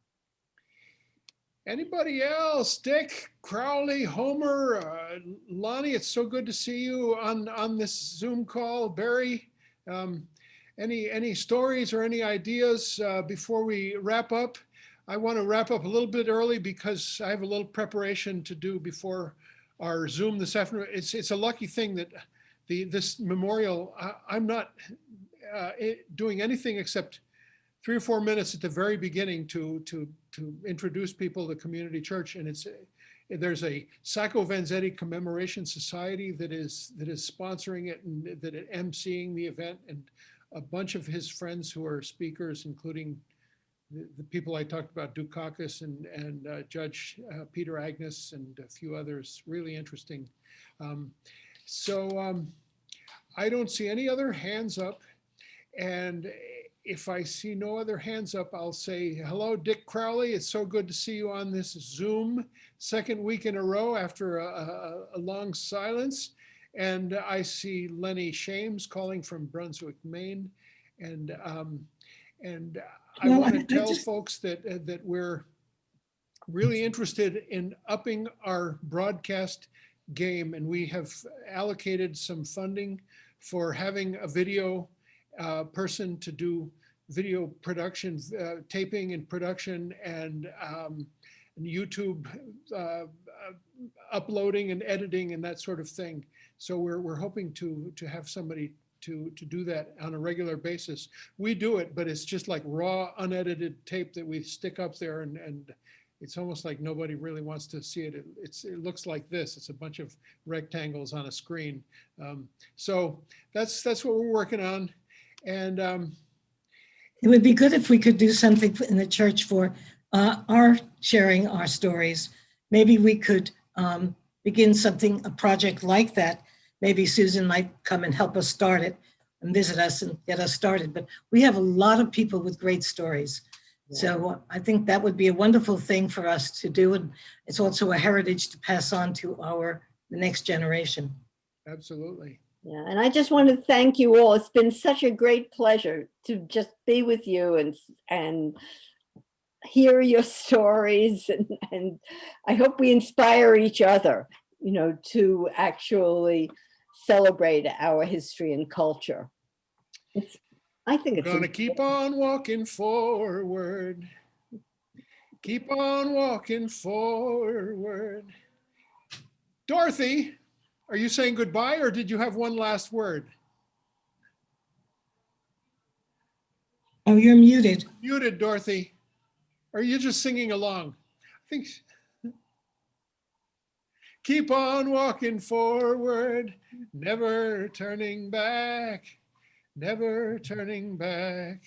Anybody else? Dick, Crowley, Homer, Lonnie, it's so good to see you on this Zoom call. Barry, any stories or any ideas before we wrap up? I want to wrap up a little bit early because I have a little preparation to do before our Zoom this afternoon. It's a lucky thing that this memorial, I'm not doing anything except 3 or 4 minutes at the very beginning to introduce people to the community church, and there's a Sacco Vanzetti Commemoration Society that is sponsoring it and that is emceeing the event, and a bunch of his friends who are speakers, including the people I talked about, Dukakis and Judge Peter Agnes and a few others. Really interesting. I don't see any other hands up, and if I see no other hands up, I'll say, hello, Dick Crowley. It's so good to see you on this Zoom, second week in a row after a long silence. And I see Lenny Shames calling from Brunswick, Maine. And I want to tell folks that we're really interested in upping our broadcast game. And we have allocated some funding for having a video person to do video production, taping and production, and YouTube uploading and editing and that sort of thing. So we're hoping to have somebody to do that on a regular basis. We do it, but it's just like raw, unedited tape that we stick up there, and it's almost like nobody really wants to see it. It looks like this. It's a bunch of rectangles on a screen. So that's what we're working on. And it would be good if we could do something in the church for our sharing our stories. Maybe we could begin a project like that. Maybe Susan might come and help us start it and visit us and get us started. But we have a lot of people with great stories. Yeah. So I think that would be a wonderful thing for us to do. And it's also a heritage to pass on to the next generation. Absolutely. Yeah, and I just want to thank you all. It's been such a great pleasure to just be with you and hear your stories, and I hope we inspire each other, to actually celebrate our history and culture. I think we're going to keep on walking forward. Keep on walking forward. Dorothy, are you saying goodbye, or did you have one last word? Oh, you're muted. Muted, Dorothy. Or are you just singing along? I think. keep on walking forward, never turning back, never turning back.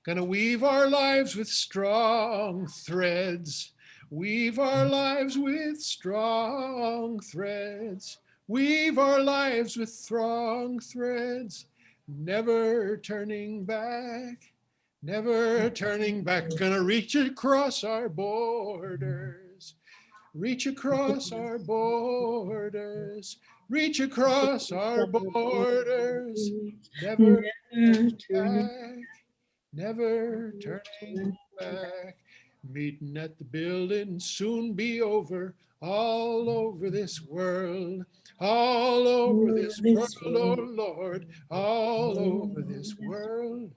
Gonna weave our lives with strong threads, weave our lives with strong threads, weave our lives with strong threads, never turning back, never turning back. Gonna reach across our borders, reach across our borders, reach across our borders, never turning back, never turning back. Meeting at the building, soon be over, all over this world, all over this world, oh Lord, all over this world.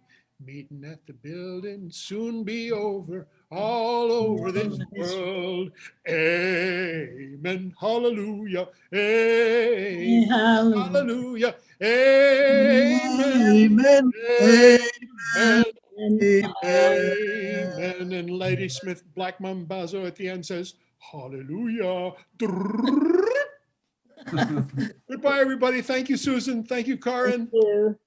Meeting at the building, soon be over, all over this world. Amen. Hallelujah. Amen. Hallelujah. Amen. Amen. Amen. Amen. Amen. And Lady Smith Black Mambazo at the end says, hallelujah. Goodbye, everybody. Thank you, Susan. Thank you, Karin. Thank you.